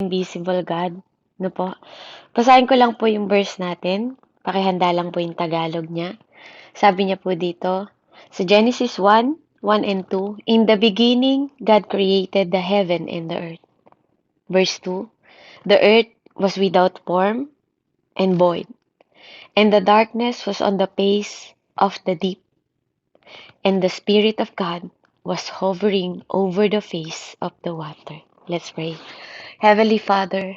Invisible God. No po? Basahin ko lang po yung verse natin. Pakihanda lang po yung Tagalog niya. Sabi niya po dito, sa Genesis 1, 1 and 2, In the beginning, God created the heaven and the earth. Verse 2, The earth was without form and void, and the darkness was on the face of the deep, and the Spirit of God was hovering over the face of the water. Let's pray. Heavenly Father,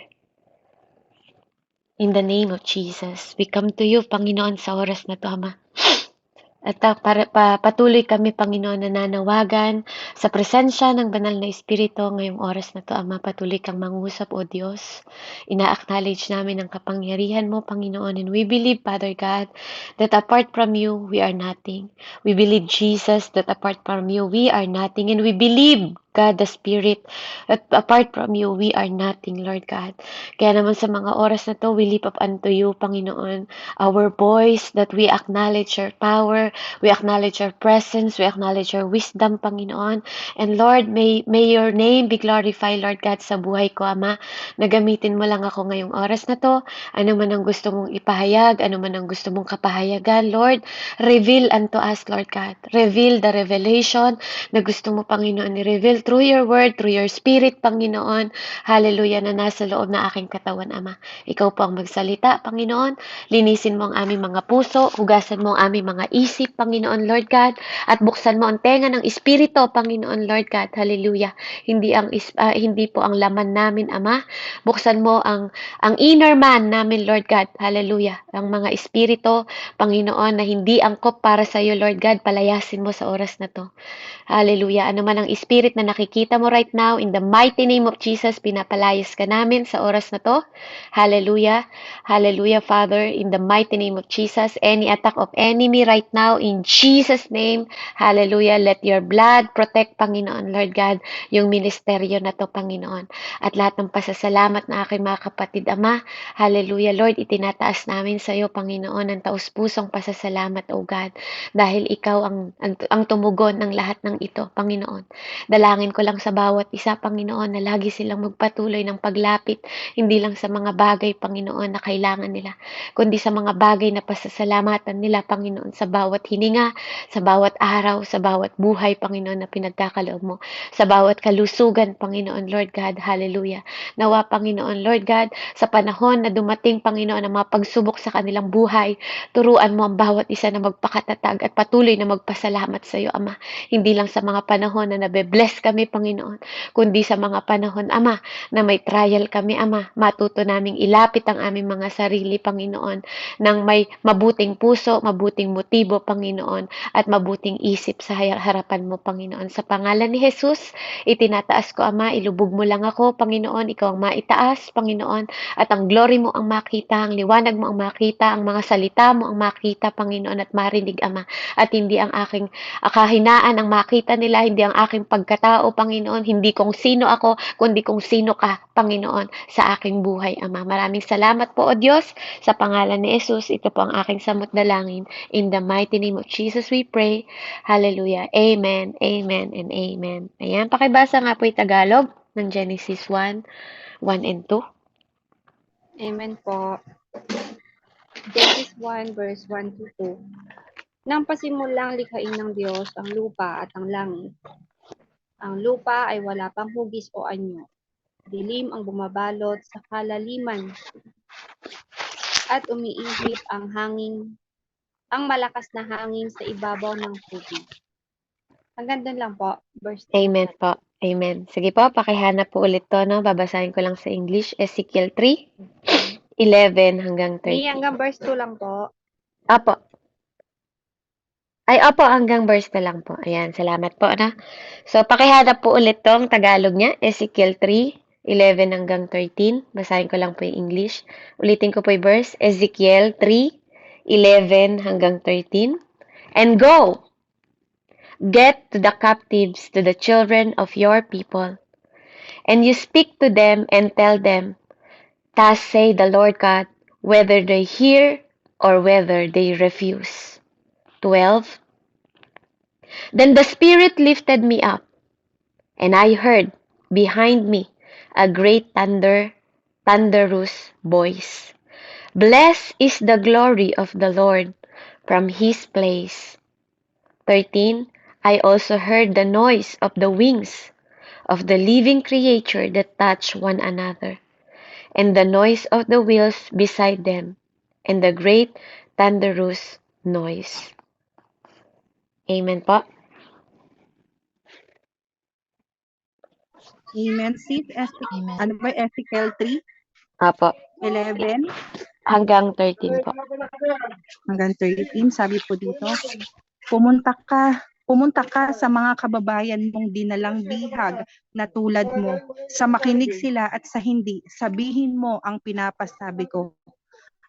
in the name of Jesus, we come to you, Panginoon, sa oras na to, Ama. At patuloy kami, Panginoon, nananawagan sa presensya ng banal na Espiritu ngayong oras na to, Ama. Patuloy kang mangusap, O Diyos. Ina-acknowledge namin ang kapangyarihan mo, Panginoon. And we believe, Father God, that apart from you, we are nothing. We believe, Jesus, that apart from you, we are nothing. And we believe, God, the Spirit, that apart from you, we are nothing, Lord God. Kaya naman sa mga oras na to, we lift up unto you, Panginoon, our voice, that we acknowledge your power, we acknowledge your presence, we acknowledge your wisdom, Panginoon. And Lord, may your name be glorified, Lord God, sa buhay ko, Ama. Nagamitin mo lang ako ngayong oras na to. Ano man ang gusto mong ipahayag, ano man ang gusto mong kapahayagan, Lord, reveal unto us, Lord God. Reveal the revelation na gusto mo, Panginoon, i-reveal through your word, through your spirit, Panginoon. Hallelujah, na nasa loob na aking katawan, Ama. Ikaw po ang magsalita, Panginoon. Linisin mo ang aming mga puso, hugasan mo ang aming mga isip, Panginoon, Lord God, at buksan mo ang tenga ng Espiritu, Panginoon, Lord God. Hallelujah. Hindi po ang laman namin, Ama. Buksan mo ang inner man namin, Lord God. Hallelujah. Ang mga espiritu, Panginoon, na hindi angkop para sa iyo, Lord God, palayasin mo sa oras na to. Hallelujah. Ano man ang spirit na nakikita mo right now, in the mighty name of Jesus, pinapalayas ka namin sa oras na to. Hallelujah. Hallelujah, Father, in the mighty name of Jesus. Any attack of enemy right now, in Jesus' name, hallelujah. Let your blood protect, Panginoon, Lord God, yung ministeryo na to, Panginoon. At lahat ng pasasalamat na aking mga kapatid, Ama, hallelujah, Lord, itinataas namin sa iyo, Panginoon, ang taus-pusong pasasalamat, O God, dahil ikaw ang tumugon ng lahat ng ito, Panginoon. Dalangin ko lang sa bawat isa, Panginoon, na lagi silang magpatuloy ng paglapit, hindi lang sa mga bagay, Panginoon, na kailangan nila, kundi sa mga bagay na pasasalamatan nila, Panginoon, sa bawat hininga, sa bawat araw, sa bawat buhay, Panginoon, na pinagkakaloob mo, sa bawat kalusugan, Panginoon, Lord God, hallelujah. Nawa, Panginoon, Lord God, sa panahon na dumating, Panginoon, ang mga pagsubok sa kanilang buhay, turuan mo ang bawat isa na magpakatatag at patuloy na magpasalamat sa iyo, Ama. Hindi lang sa mga panahon na nabe-bless kami, Panginoon, kundi sa mga panahon, Ama, na may trial kami, Ama. Matuto naming ilapit ang aming mga sarili, Panginoon, ng may mabuting puso, mabuting motibo, Panginoon, at mabuting isip sa harapan mo, Panginoon. Sa pangalan ni Jesus, itinataas ko, Ama, ilubog mo lang ako, Panginoon, ikaw ang maitaas, Panginoon, at ang glory mo ang makita, ang liwanag mo ang makita, ang mga salita mo ang makita, Panginoon, at marinig, Ama, at hindi ang aking kahinaan ang makita nila, hindi ang aking pagkatao, Panginoon, hindi kung sino ako, kundi kung sino ka, Panginoon, sa aking buhay, Ama. Maraming salamat po, O Diyos, sa pangalan ni Jesus. Ito po ang aking samot dalangin. In the mighty name of Jesus we pray. Hallelujah. Amen, amen, and amen. Ayan, pakibasa nga po yung Tagalog ng Genesis 1, 1 and 2. Amen po. Genesis 1 verse 1 to 2. Nang pasimulang likhain ng Diyos ang lupa at ang langit. Ang lupa ay wala pang hugis o anyo. Dilim ang bumabalot sa kalaliman at umiihip ang malakas na hangin sa ibabaw ng tubig. Hanggang doon lang po, verse 2. Amen po. Amen. Sige po, pakihanap po ulit to, no? Babasahin ko lang sa English. Ezekiel 3, 11 hanggang May 13. hanggang verse 2 lang po. Apo. Ay, opo, hanggang verse na lang po. Ayan, salamat po, na. So, pakihanap po ulit tong Tagalog niya. Ezekiel 3, 11 hanggang 13. Basahin ko lang po yung English. Ulitin ko po yung verse. Ezekiel 3, 11 hanggang 13. And go! Get to the captives, to the children of your people, and you speak to them and tell them, Thus say the Lord God, whether they hear or whether they refuse. 12. Then the Spirit lifted me up, and I heard behind me a great thunderous voice. Blessed is the glory of the Lord from his place. 13. I also heard the noise of the wings of the living creature that touch one another, and the noise of the wheels beside them, and the great thunderous noise. Amen po. Amen. Sis, Amen. ano ba, Ezekiel 3, Apo. 11 Hanggang 13 po. hanggang 13, sabi po dito, pumunta ka sa mga kababayan mong dinalang bihag na tulad mo, sa makinig sila at sa hindi, sabihin mo ang pinapasabi ko.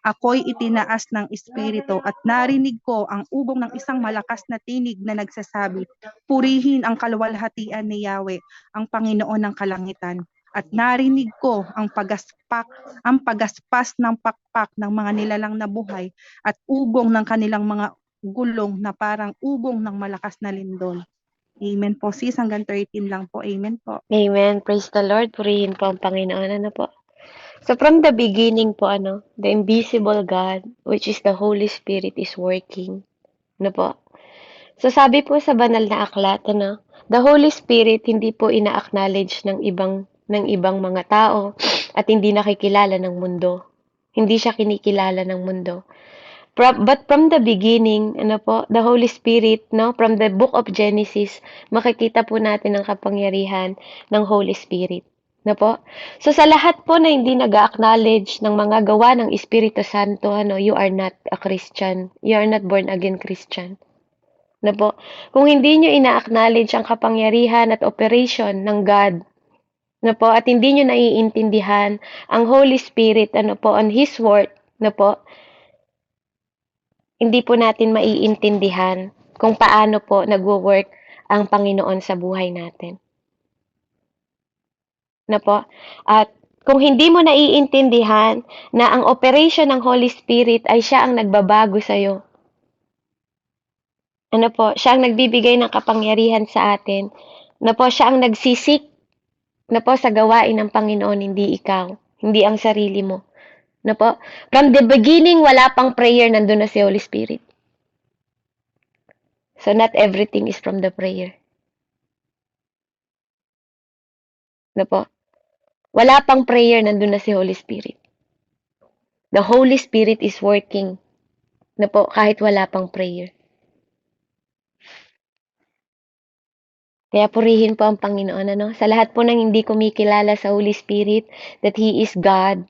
Ako'y itinaas ng Espiritu at narinig ko ang ugong ng isang malakas na tinig na nagsasabi, purihin ang kaluwalhatian ni Yahweh, ang Panginoon ng kalangitan. At narinig ko ang pagaspas ng pakpak ng mga nilalang na buhay at ugong ng kanilang mga gulong na parang ugong ng malakas na lindol. Amen po sis, hanggang 13 lang po. Amen po. Amen. Praise the Lord. Purihin po ang Panginoon. Ano po? So from the beginning po, the invisible God, which is the Holy Spirit, is working. Ano po? So sabi po sa banal na aklat, the Holy Spirit hindi po ina-acknowledge ng ibang mga tao at hindi nakikilala ng mundo. Hindi siya kinikilala ng mundo. But from the beginning, the Holy Spirit, from the book of Genesis, makikita po natin ang kapangyarihan ng Holy Spirit. Po? So sa lahat po na hindi nag-acknowledge ng mga gawa ng Espiritu Santo, you are not a Christian. You are not born again Christian. Po? Kung hindi nyo ina-acknowledge ang kapangyarihan at operation ng God, po, at hindi nyo naiintindihan ang Holy Spirit, on His work, po, hindi po natin maiintindihan kung paano po nagwo-work ang Panginoon sa buhay natin. Po? At kung hindi mo naiintindihan na ang operation ng Holy Spirit ay siya ang nagbabago sa'yo, po, siya ang nagbibigay ng kapangyarihan sa atin, po, siya ang nagsisik, po, sa gawain ng Panginoon, hindi ikaw, hindi ang sarili mo. Po, from the beginning, wala pang prayer, nandun na si Holy Spirit. So not everything is from the prayer. Po, wala pang prayer, nandun na si Holy Spirit. The Holy Spirit is working, po, kahit wala pang prayer. Kaya purihin po ang Panginoon, sa lahat po ng hindi kumikilala sa Holy Spirit, that He is God,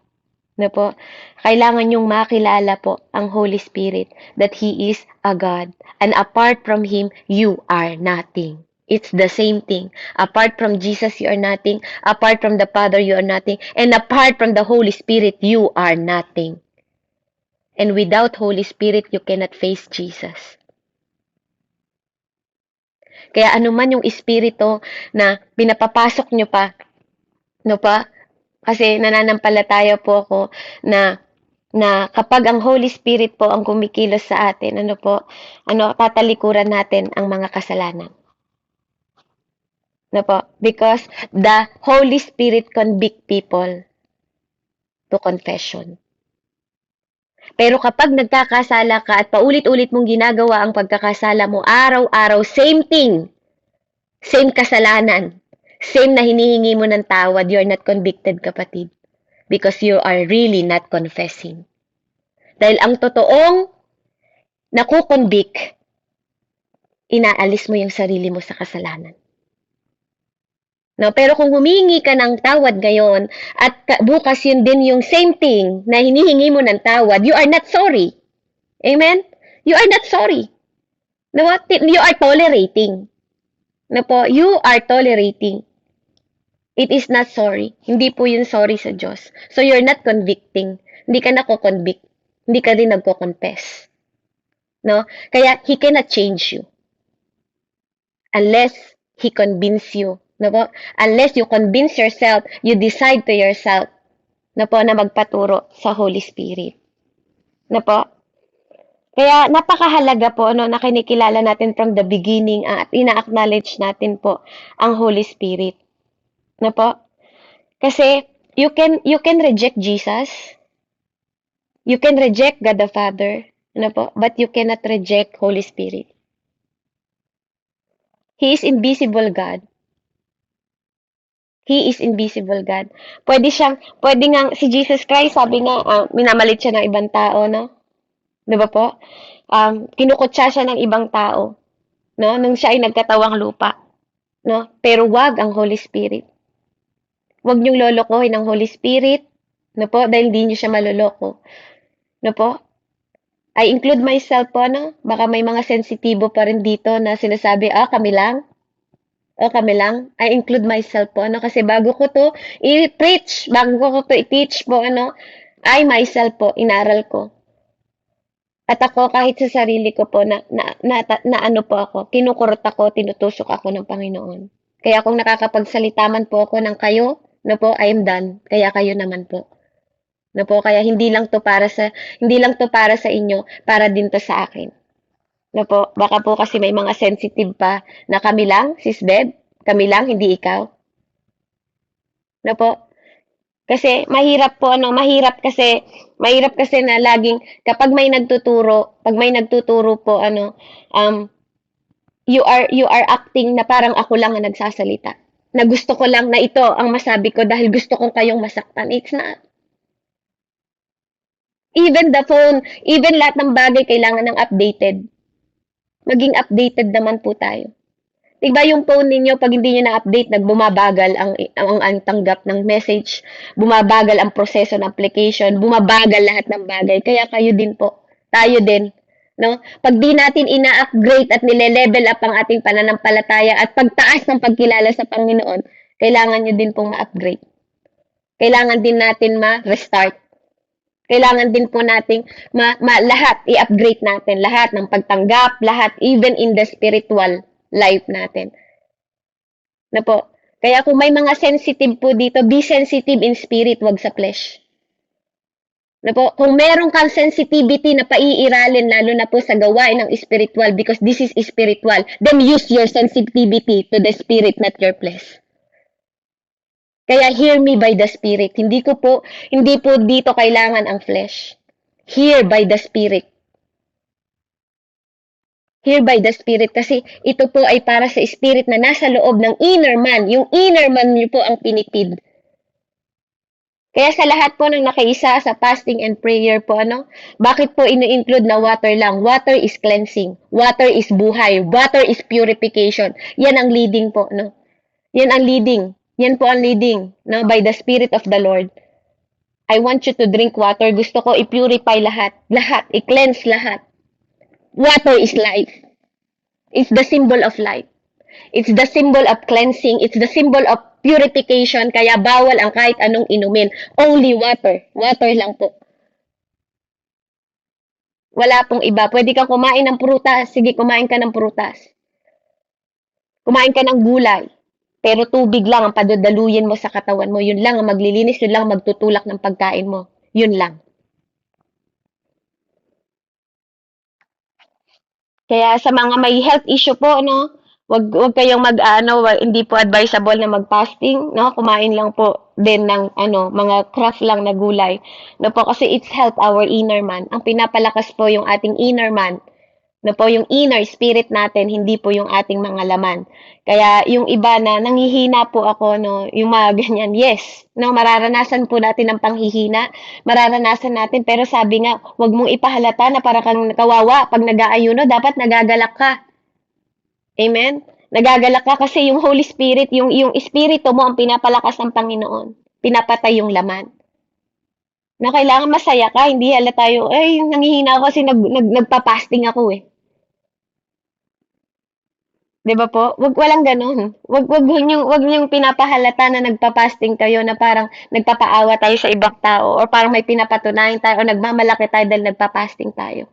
po, kailangan nyong makilala po ang Holy Spirit, that He is a God. And apart from Him, you are nothing. It's the same thing. Apart from Jesus, you are nothing. Apart from the Father, you are nothing. And apart from the Holy Spirit, you are nothing. And without Holy Spirit, you cannot face Jesus. Kaya anuman yung espiritu na pinapapasok nyo pa, kasi nananampalataya po ako na kapag ang Holy Spirit po ang kumikilos sa atin, tatalikuran natin ang mga kasalanan. Because the Holy Spirit convict people to confession. Pero kapag nagkakasala ka at paulit-ulit mong ginagawa ang pagkakasala mo, araw-araw, same thing, same kasalanan, same na hinihingi mo ng tawad, you're not convicted, kapatid. Because you are really not confessing. Dahil ang totoong nakukonvict, inaalis mo yung sarili mo sa kasalanan. Pero kung humingi ka ng tawad ngayon at bukas yun din yung same thing na hinihingi mo ng tawad, you are not sorry. Amen? You are not sorry. You are tolerating. You are tolerating. It is not sorry. Hindi po yun sorry sa Diyos. So you're not convicting. Hindi ka nako-convict. Hindi ka din nagko-confess. Kaya He cannot change you unless He convince you. Unless you convince yourself, you decide to yourself na magpaturo sa Holy Spirit. Kaya napakahalaga po na kinikilala natin from the beginning at ina-acknowledge natin po ang Holy Spirit. Kasi you can reject Jesus, you can reject God the Father, ano po, but you cannot reject Holy Spirit. He is invisible God. He is invisible God. Pwede nga si Jesus Christ, sabi nga, minamalit siya ng ibang tao, no? 'Di ba po? Kinukutya siya ng ibang tao, no? Nung siya ay nagkatawang lupa, no? Pero wag ang Holy Spirit. Wag niyong lolokohin ang Holy Spirit, no po? Dahil hindi niyo siya maloloko, no po? I include myself po, no? Baka may mga sensitibo pa rin dito na sinasabi, kami lang. Kami lang. I include myself po, ano, kasi bago ko to i-preach, bago ko to i-teach po, ano, I myself po, inaral ko. At ako, kahit sa sarili ko po, na ano po ako, kinukurot ako, tinutusok ako ng Panginoon. Kaya kung nakakapagsalita man po ako ng kayo, no po, I am done. Kaya kayo naman po. No po, kaya hindi lang to para sa inyo, para din to sa akin. No po, baka po kasi may mga sensitive pa na kami lang, sis Beb, kami lang, hindi ikaw. No po? Kasi mahirap kasi na laging kapag may nagtuturo po you are acting na parang ako lang ang nagsasalita. Na gusto ko lang na ito ang masabi ko dahil gusto kong kayong masaktan. It's not. Even the phone, even lahat ng bagay kailangan ng updated. Maging updated naman po tayo. Diba yung phone ninyo, pag hindi nyo na-update, nagbumabagal ang tanggap ng message, bumabagal ang proseso ng application, bumabagal lahat ng bagay. Kaya kayo din po, tayo din. No? Pag di natin ina-upgrade at nile-level up ang ating pananampalataya at pagtaas ng pagkilala sa Panginoon, kailangan nyo din pong ma-upgrade. Kailangan din natin ma-restart. Kailangan din po nating lahat, i-upgrade natin. Lahat ng pagtanggap, lahat, even in the spiritual life natin. Na po. Kaya kung may mga sensitive po dito, be sensitive in spirit, wag sa flesh. Na po, kung meron kang sensitivity na paiiralin, lalo na po sa gawain ng spiritual, because this is spiritual, then use your sensitivity to the spirit, not your flesh. Kaya hear me by the Spirit. Hindi po dito kailangan ang flesh. Hear by the Spirit. Hear by the Spirit kasi ito po ay para sa Spirit na nasa loob ng inner man. Yung inner man niyo po ang pinipid. Kaya sa lahat po ng nakaisa sa fasting and prayer po, bakit po ino-include na water lang? Water is cleansing. Water is buhay. Water is purification. Yan ang leading po, no? Yan ang leading. Yan po ang leading, no? By the Spirit of the Lord. I want you to drink water. Gusto ko i-purify lahat. Lahat. I-cleanse lahat. Water is life. It's the symbol of life. It's the symbol of cleansing. It's the symbol of purification. Kaya bawal ang kahit anong inumin. Only water. Water lang po. Wala pong iba. Pwede kang kumain ng prutas. Sige, kumain ka ng prutas. Kumain ka ng gulay. Pero tubig lang ang padadaluyin mo sa katawan mo. Yun lang ang maglilinis, yun lang ang magtutulak ng pagkain mo. Yun lang. Kaya sa mga may health issue po, wag kayong hindi po advisable na mag-fasting, kumain lang po din ng mga craft lang na gulay. Po, kasi it's help our inner man. Ang pinapalakas po yung ating inner man. Po, yung inner spirit natin, hindi po yung ating mga laman. Kaya yung iba na nanghihina po ako, yung mga ganyan, yes, mararanasan po natin ang panghihina, mararanasan natin, pero sabi nga, wag mong ipahalata na para kang kawawa. Pag nag-aayuno, dapat nagagalak ka. Amen? Nagagalak ka kasi yung Holy Spirit, yung espiritu mo ang pinapalakas ng Panginoon. Pinapatay yung laman. Na kailangan masaya ka, hindi halata tayo, nanghihina ako kasi nagpa-fasting ako eh. 'Di ba po? Walang gano'n. Wag niyong pinapahalata na nagpa-fasting kayo na parang nagpapaawa tayo sa ibang tao or parang may pinapatunayan tayo o nagmamalaki tayo dahil nagpa-fasting tayo.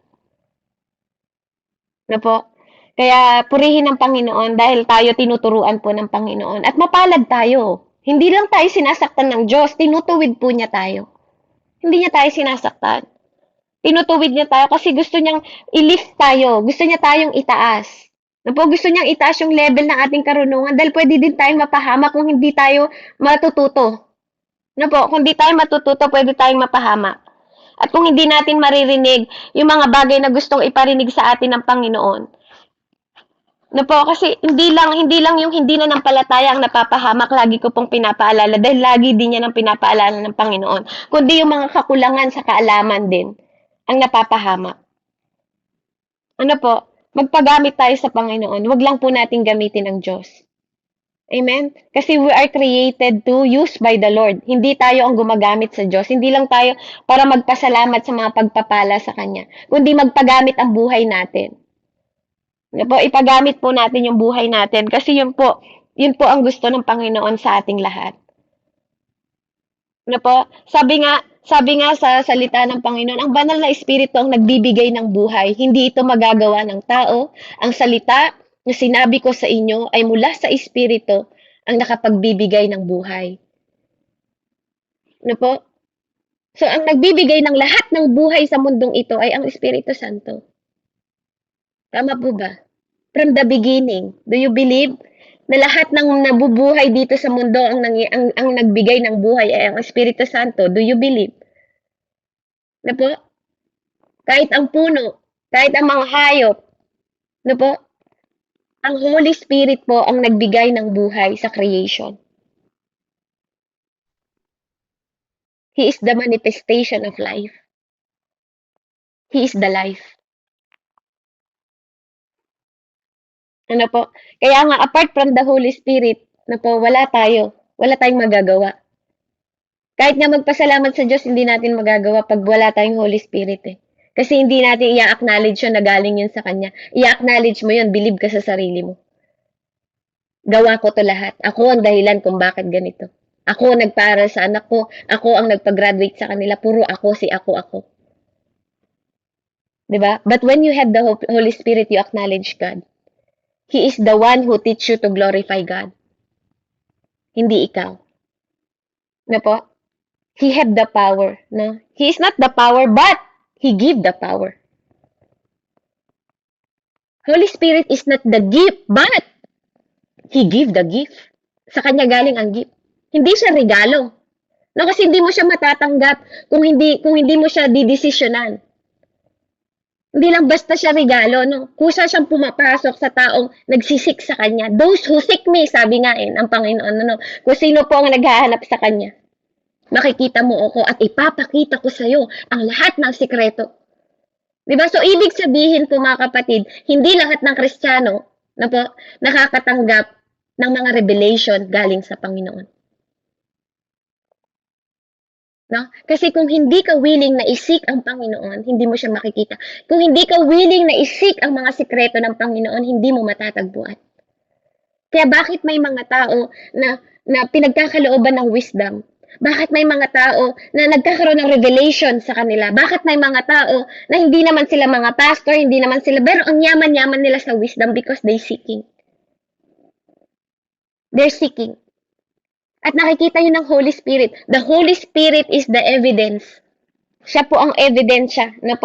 Na po? Kaya purihin ng Panginoon dahil tayo tinuturuan po ng Panginoon at mapalad tayo. Hindi lang tayo sinasaktan ng Diyos, tinutuwid po niya tayo. Hindi niya tayo sinasaktan. Tinutuwid niya tayo kasi gusto niyang i-lift tayo. Gusto niya tayong itaas. Gusto niyang itaas yung level ng ating karunungan dahil pwede din tayong mapahama kung hindi tayo matututo. No po, kung di tayo matututo, pwede tayong mapahamak. At kung hindi natin maririnig yung mga bagay na gustong iparinig sa atin ng Panginoon, no po, kasi hindi lang yung hindi na nampalataya ang napapahamak, lagi ko pong pinapaalala, dahil lagi din yan ang pinapaalala ng Panginoon, kundi yung mga kakulangan sa kaalaman din ang napapahamak. Ano po, magpagamit tayo sa Panginoon, wag lang po natin gamitin ang Diyos. Amen? Kasi we are created to use by the Lord. Hindi tayo ang gumagamit sa Diyos. Hindi lang tayo para magpasalamat sa mga pagpapala sa Kanya, kundi magpagamit ang buhay natin. Ano po, ipagamit po natin yung buhay natin kasi yun po ang gusto ng Panginoon sa ating lahat. Ano po, sabi nga sa salita ng Panginoon, ang banal na espiritu ang nagbibigay ng buhay. Hindi ito magagawa ng tao. Ang salita na sinabi ko sa inyo ay mula sa espiritu ang nakapagbibigay ng buhay. Ano po? So, ang nagbibigay ng lahat ng buhay sa mundong ito ay ang Espiritu Santo. Tama po ba? From the beginning, do you believe na lahat ng nabubuhay dito sa mundo ang nagbigay ng buhay ay ang Espiritu Santo? Do you believe? Na po? Kahit ang puno, kahit ang mga hayop, na po? Ang Holy Spirit po ang nagbigay ng buhay sa creation. He is the manifestation of life. He is the life. Ano po? Kaya nga, apart from the Holy Spirit, na po, wala tayong magagawa. Kahit nga magpasalamat sa Diyos, hindi natin magagawa pag wala tayong Holy Spirit eh. Kasi hindi natin i-acknowledge yun na galing yun sa Kanya. I-acknowledge mo yun, believe ka sa sarili mo. Gawa ko to lahat. Ako ang dahilan kung bakit ganito. Ako ang nagpaaral sa anak ko. Ako ang nagpag-graduate sa kanila. Puro ako, si ako. Diba? But when you have the Holy Spirit, you acknowledge God. He is the one who teach you to glorify God. Hindi ikaw. Na po? He had the power. No? He is not the power, but He give the power. Holy Spirit is not the gift, but He give the gift. Sa Kanya galing ang gift. Hindi siya regalo. No, kasi hindi mo siya matatanggap kung hindi mo siya didesisyonan. Hindi lang basta siya regalo, no? Kusa siyang pumapasok sa taong nagsisik sa Kanya. Those who seek me, sabi nga ang Panginoon, no? Kung sino po ang naghahanap sa Kanya. Makikita mo ako at ipapakita ko sa iyo ang lahat ng sikreto. Diba? So, ibig sabihin po mga kapatid, hindi lahat ng Kristiyano na po nakakatanggap ng mga revelation galing sa Panginoon. No? Kasi kung hindi ka willing na isik ang Panginoon, hindi mo siya makikita. Kung hindi ka willing na isik ang mga sikreto ng Panginoon, hindi mo matatagpuan. Kaya bakit may mga tao na pinagkakalooban ng wisdom? Bakit may mga tao na nagkakaroon ng revelation sa kanila? Bakit may mga tao na hindi naman sila mga pastor, hindi naman sila, pero ang yaman-yaman nila sa wisdom because they're seeking. They're seeking. At nakikita yun ng Holy Spirit. The Holy Spirit is the evidence. Siya po ang ebidensya na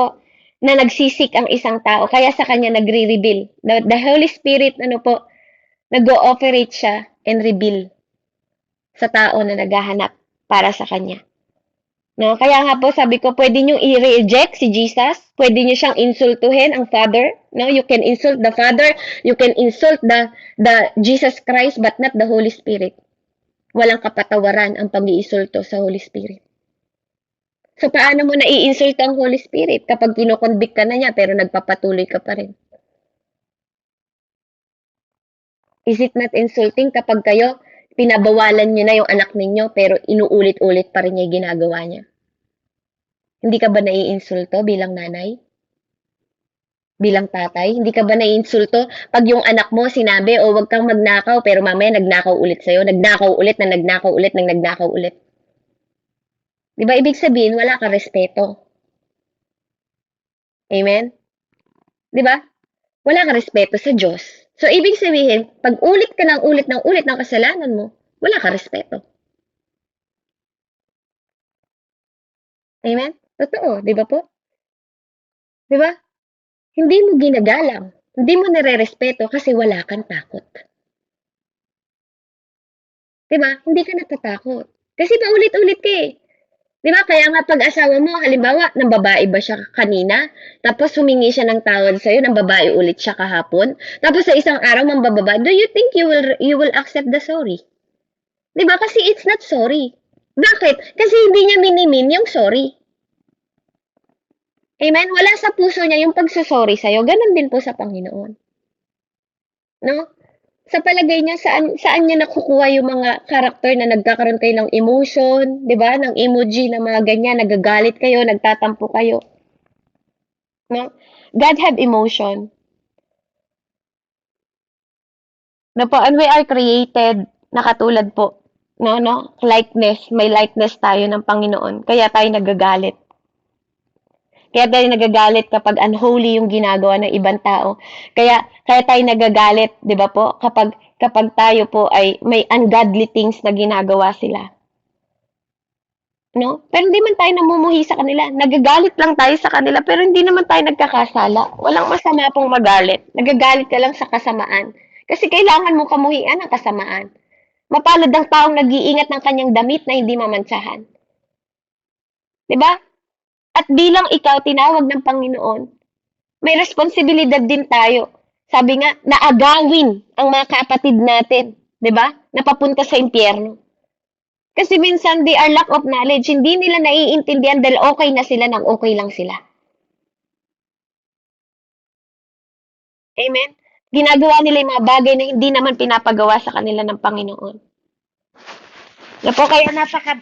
nagsisik ang isang tao. Kaya sa kanya nagre-reveal. The Holy Spirit, nag-ooperate siya and reveal sa tao na naghahanap para sa kanya. No? Kaya nga po sabi ko, pwede nyo i-reject si Jesus, pwede nyo siyang insultuhin ang Father, no? You can insult the Father, you can insult the Jesus Christ, but not the Holy Spirit. Walang kapatawaran ang pag-iinsulto sa Holy Spirit. So, paano mo na-i-insulto ang Holy Spirit kapag kinokonvict ka na niya pero nagpapatuloy ka pa rin? Is it not insulting kapag kayo pinabawalan niyo na yung anak ninyo pero inuulit-ulit pa rin niya yung ginagawa niya? Hindi ka ba naiinsulto bilang nanay? Bilang tatay? Hindi ka ba naiinsulto pag yung anak mo sinabi, o wag kang magnakaw, pero mamaya nagnakaw ulit sa'yo, nagnakaw ulit, nagnakaw ulit. Di ba ibig sabihin, wala ka respeto? Amen? Di ba? Wala ka respeto sa Diyos. So, ibig sabihin, pag ulit ka ng ulit ng kasalanan mo, wala ka respeto. Amen? Totoo, di ba po? Di ba? Hindi mo ginagalang, hindi mo nare-respeto kasi wala kang takot. Di ba? Hindi ka natatakot. Kasi paulit-ulit ka eh. Di ba? Kaya nga pag-asawa mo, halimbawa, ng babae ba siya kanina? Tapos humingi siya ng tawad sa'yo, ng babae ulit siya kahapon? Tapos sa isang araw, mambababa, do you think you will accept the sorry? Di ba? Kasi it's not sorry. Bakit? Kasi hindi niya minimin yung sorry. Amen? Wala sa puso niya yung pagsusorry sa'yo. Ganon din po sa Panginoon. No? Sa palagay niya, saan niya nakukuha yung mga karakter na nagkakaroon kayo ng emotion, di ba? Ng emoji na mga ganyan, nagagalit kayo, nagtatampo kayo. No? God have emotion. No po, and we are created na katulad po, no, likeness, may likeness tayo ng Panginoon. Kaya tayo nagagalit. Kaya tayo nagagalit kapag unholy yung ginagawa ng ibang tao. Kaya tayo nagagalit, 'di ba po? Kapag tayo po ay may ungodly things na ginagawa sila. No? Pero hindi man tayo namumuhi sa kanila. Nagagalit lang tayo sa kanila, pero hindi naman tayo nagkakasala. Walang masama pong magalit. Nagagalit ka lang sa kasamaan. Kasi kailangan mo kamuhian ang kasamaan. Mapalad ang taong nag-iingat ng kanyang damit na hindi mamantsahan. 'Di ba? At bilang ikaw tinawag ng Panginoon, may responsibilidad din tayo. Sabi nga, naagawin ang mga kapatid natin, 'di ba? Napapunta sa impyerno. Kasi minsan they are lack of knowledge, hindi nila naiintindihan dahil okay na sila nang okay lang sila. Amen? Ginagawa nila yung mga bagay na hindi naman pinapagawa sa kanila ng Panginoon. Po, kaya napaka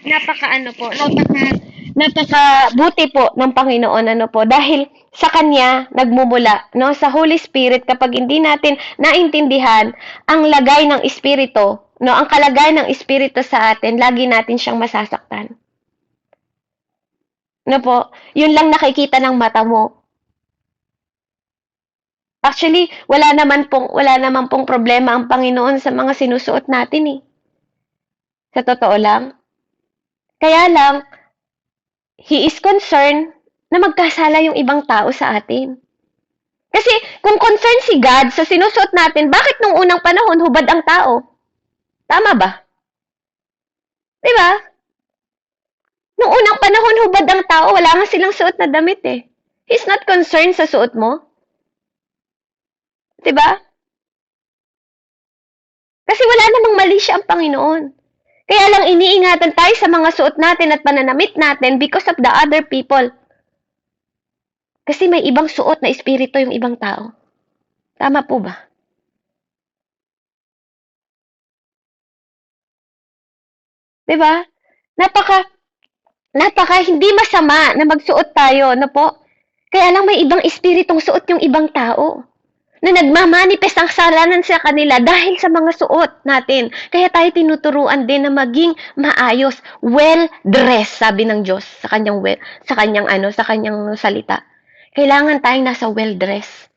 buti po ng Panginoon po dahil sa kanya nagmumula no sa Holy Spirit kapag hindi natin naintindihan ang lagay ng espiritu no ang kalagay ng espiritu sa atin lagi natin siyang masasaktan. No po, yun lang nakikita ng mata mo. Actually, wala naman pong problema ang Panginoon sa mga sinusuot natin eh. Sa totoo lang. Kaya lang, He is concerned na magkasala yung ibang tao sa atin. Kasi kung concerned si God sa sinusuot natin, bakit nung unang panahon hubad ang tao? Tama ba? Di ba? Nung unang panahon hubad ang tao, wala nga silang suot na damit eh. He's not concerned sa suot mo. Di ba? Kasi wala namang mali siya ang Panginoon. Kaya lang iniingatan tayo sa mga suot natin at pananamit natin because of the other people. Kasi may ibang suot na espiritu yung ibang tao. Tama po ba? Diba? Napaka hindi masama na magsuot tayo, no po? Kaya lang may ibang espiritong suot yung ibang tao na nagmamanifest ang kasalanan sa kanila dahil sa mga suot natin. Kaya tayo tinuturuan din na maging maayos, well-dressed, sabi ng Diyos sa kanyang salita. Kailangan tayong nasa well-dressed.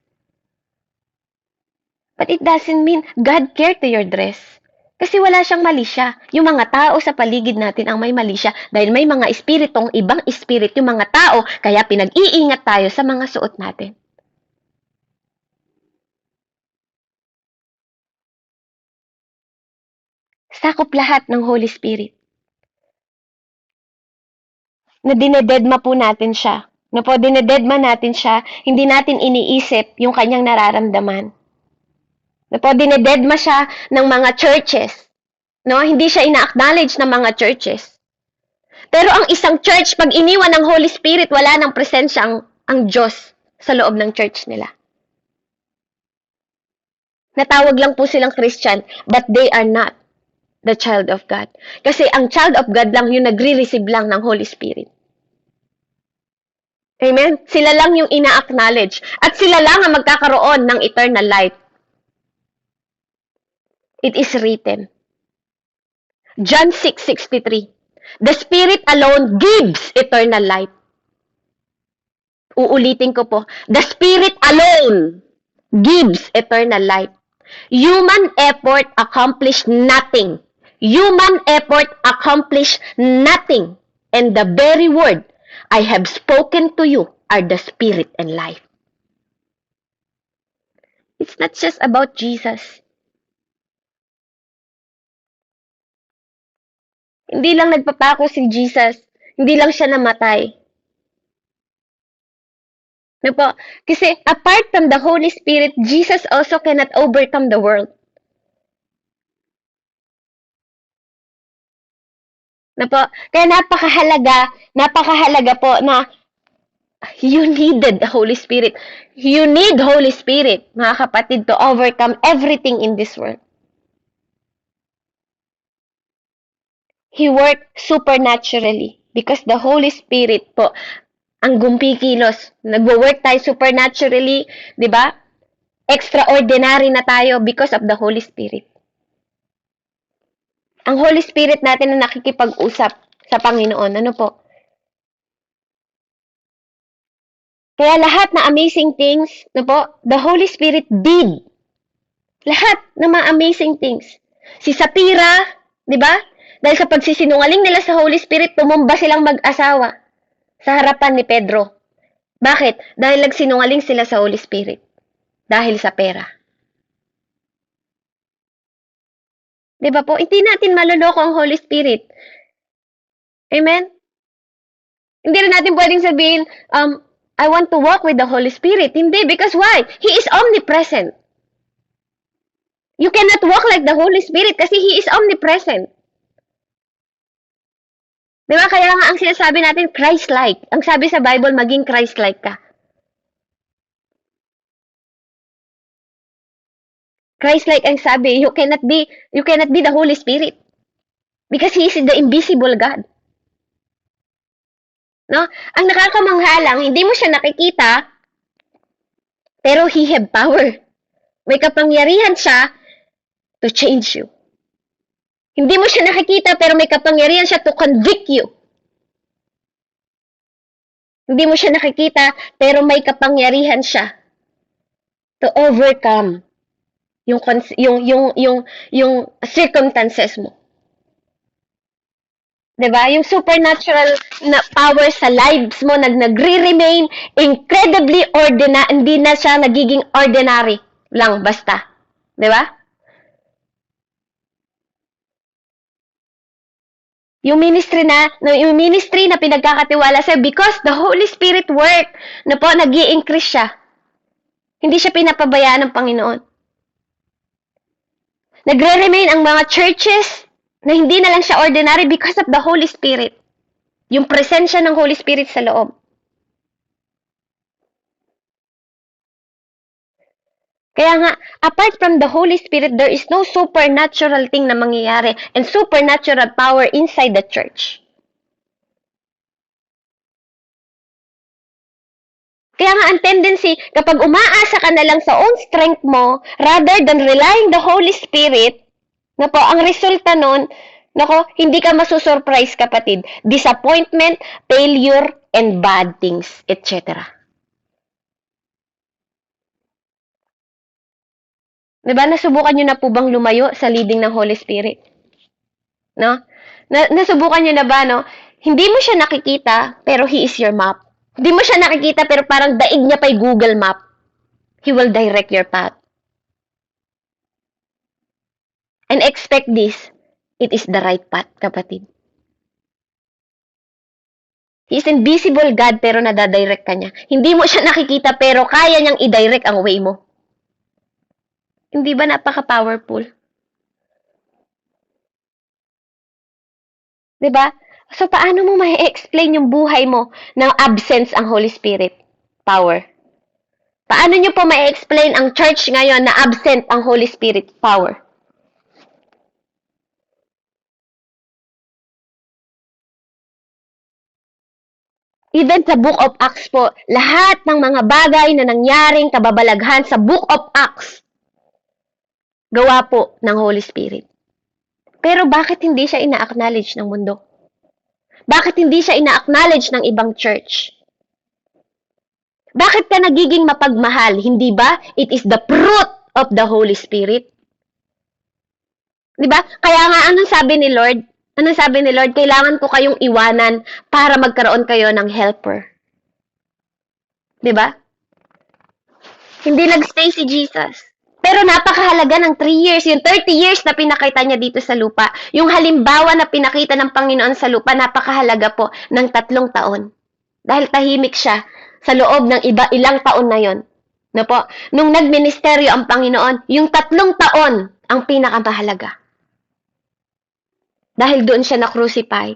But it doesn't mean God care to your dress. Kasi wala siyang mali siya. Yung mga tao sa paligid natin ang may mali siya dahil may mga espiritong ibang espirit yung mga tao kaya pinag-iingat tayo sa mga suot natin. Sakop lahat ng Holy Spirit. Na dinededma po natin siya. Na po dinededma natin siya, hindi natin iniisip yung kanyang nararamdaman. Na po dinededma siya ng mga churches. No, hindi siya ina-acknowledge ng mga churches. Pero ang isang church, pag iniwan ng Holy Spirit, wala nang presensya ang Diyos sa loob ng church nila. Natawag lang po silang Christian, but they are not the child of God. Kasi ang child of God lang yung nagre-receive lang ng Holy Spirit. Amen? Sila lang yung ina-acknowledge. At sila lang ang magkakaroon ng eternal life. It is written. John 6:63. The Spirit alone gives eternal life. Uulitin ko po. The Spirit alone gives eternal life. Human effort accomplished nothing. Human effort accomplished nothing. And the very word I have spoken to you are the Spirit and life. It's not just about Jesus. Hindi lang nagpapako si Jesus. Hindi lang siya namatay. No po? Kasi apart from the Holy Spirit, Jesus also cannot overcome the world. No po? Kaya napakahalaga po na you needed the Holy Spirit. You need Holy Spirit, mga kapatid, to overcome everything in this world. He worked supernaturally because the Holy Spirit po ang gumpikilos. Nagwo-work tayo supernaturally, di ba? Extraordinary na tayo because of the Holy Spirit. Ang Holy Spirit natin na nakikipag-usap sa Panginoon. Ano po? Kaya lahat na amazing things, no po, the Holy Spirit did. Lahat ng mga amazing things. Si Sapphira, di ba? Dahil sa pagsisinungaling nila sa Holy Spirit, tumumba silang mag-asawa sa harapan ni Pedro. Bakit? Dahil nagsinungaling sila sa Holy Spirit. Dahil sa pera. Di ba po? Hindi natin maloloko ang Holy Spirit. Amen? Hindi rin natin pwedeng sabihin, I want to walk with the Holy Spirit. Hindi, because why? He is omnipresent. You cannot walk like the Holy Spirit kasi He is omnipresent. Di ba? Kaya nga ang sinasabi natin, Christ-like. Ang sabi sa Bible, maging Christ-like ka. Christ-like ang sabi, you cannot be the Holy Spirit. Because He is the invisible God. No? Ang nakakamangha lang, hindi mo siya nakikita, pero He have power. May kapangyarihan siya to change you. Hindi mo siya nakikita, pero may kapangyarihan siya to convict you. Hindi mo siya nakikita, pero may kapangyarihan siya to overcome yung circumstances mo. 'Di ba? Yung supernatural na power sa lives mo nagre-remain incredibly ordinary, hindi na siya nagiging ordinary lang basta. 'Di ba? Yung ministry na pinagkakatiwala sa'yo because the Holy Spirit work na po, nag-i-increase siya. Hindi siya pinapabayaan ng Panginoon. Nagre-remain ang mga churches na hindi na lang siya ordinary because of the Holy Spirit. Yung presensya ng Holy Spirit sa loob. Kaya nga, apart from the Holy Spirit, there is no supernatural thing na mangyayari and supernatural power inside the church. Kaya nga, ang tendency, kapag umaasa ka na lang sa own strength mo, rather than relying the Holy Spirit, na po, ang resulta nun, nako, hindi ka masusurprise, kapatid. Disappointment, failure, and bad things, etc. Diba, nasubukan nyo na po bang lumayo sa leading ng Holy Spirit? No? Nasubukan nyo na ba, no? Hindi mo siya nakikita, pero He is your map. Hindi mo siya nakikita, pero parang daig niya pa'y Google Map. He will direct your path. And expect this, it is the right path, kapatid. He is invisible God, pero nadadirect ka niya. Hindi mo siya nakikita, pero kaya niyang i-direct ang way mo. Hindi ba napaka-powerful? Diba? So, paano mo ma-explain yung buhay mo na absence ang Holy Spirit power? Paano nyo po ma-explain ang church ngayon na absent ang Holy Spirit power? Even sa Book of Acts po, lahat ng mga bagay na nangyaring kababalaghan sa Book of Acts, gawa po ng Holy Spirit. Pero bakit hindi siya ina-acknowledge ng mundo? Bakit hindi siya ina-acknowledge ng ibang church? Bakit ka nagiging mapagmahal? Hindi ba? It is the fruit of the Holy Spirit. Diba? Kaya nga, anong sabi ni Lord? Anong sabi ni Lord? Kailangan ko kayong iwanan para magkaroon kayo ng helper. Diba? Hindi nagstay si Jesus. Pero napakahalaga ng 3 years, yung 30 years na pinakita niya dito sa lupa. Yung halimbawa na pinakita ng Panginoon sa lupa, napakahalaga po ng 3 taon. Dahil tahimik siya sa loob ng ilang taon na yon. No po? Nung nagministeryo ang Panginoon, yung 3 taon ang pinakamahalaga. Dahil doon siya na-crucify.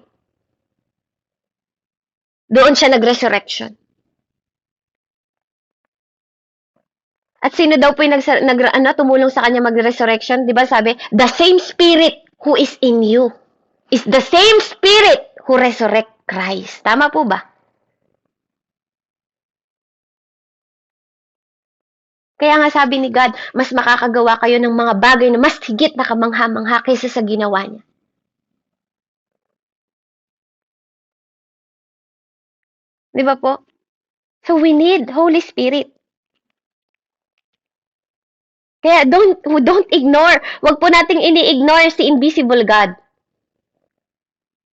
Doon siya nag-resurrection. At sino daw po yung tumulong sa kanya mag-resurrection? Di ba sabi, the same spirit who is in you is the same spirit who resurrect Christ. Tama po ba? Kaya nga sabi ni God, mas makakagawa kayo ng mga bagay na mas higit na kamangha-mangha kaysa sa ginawa niya. Di ba po? So we need Holy Spirit. Kaya don't ignore. Huwag po nating ini-ignore si invisible God.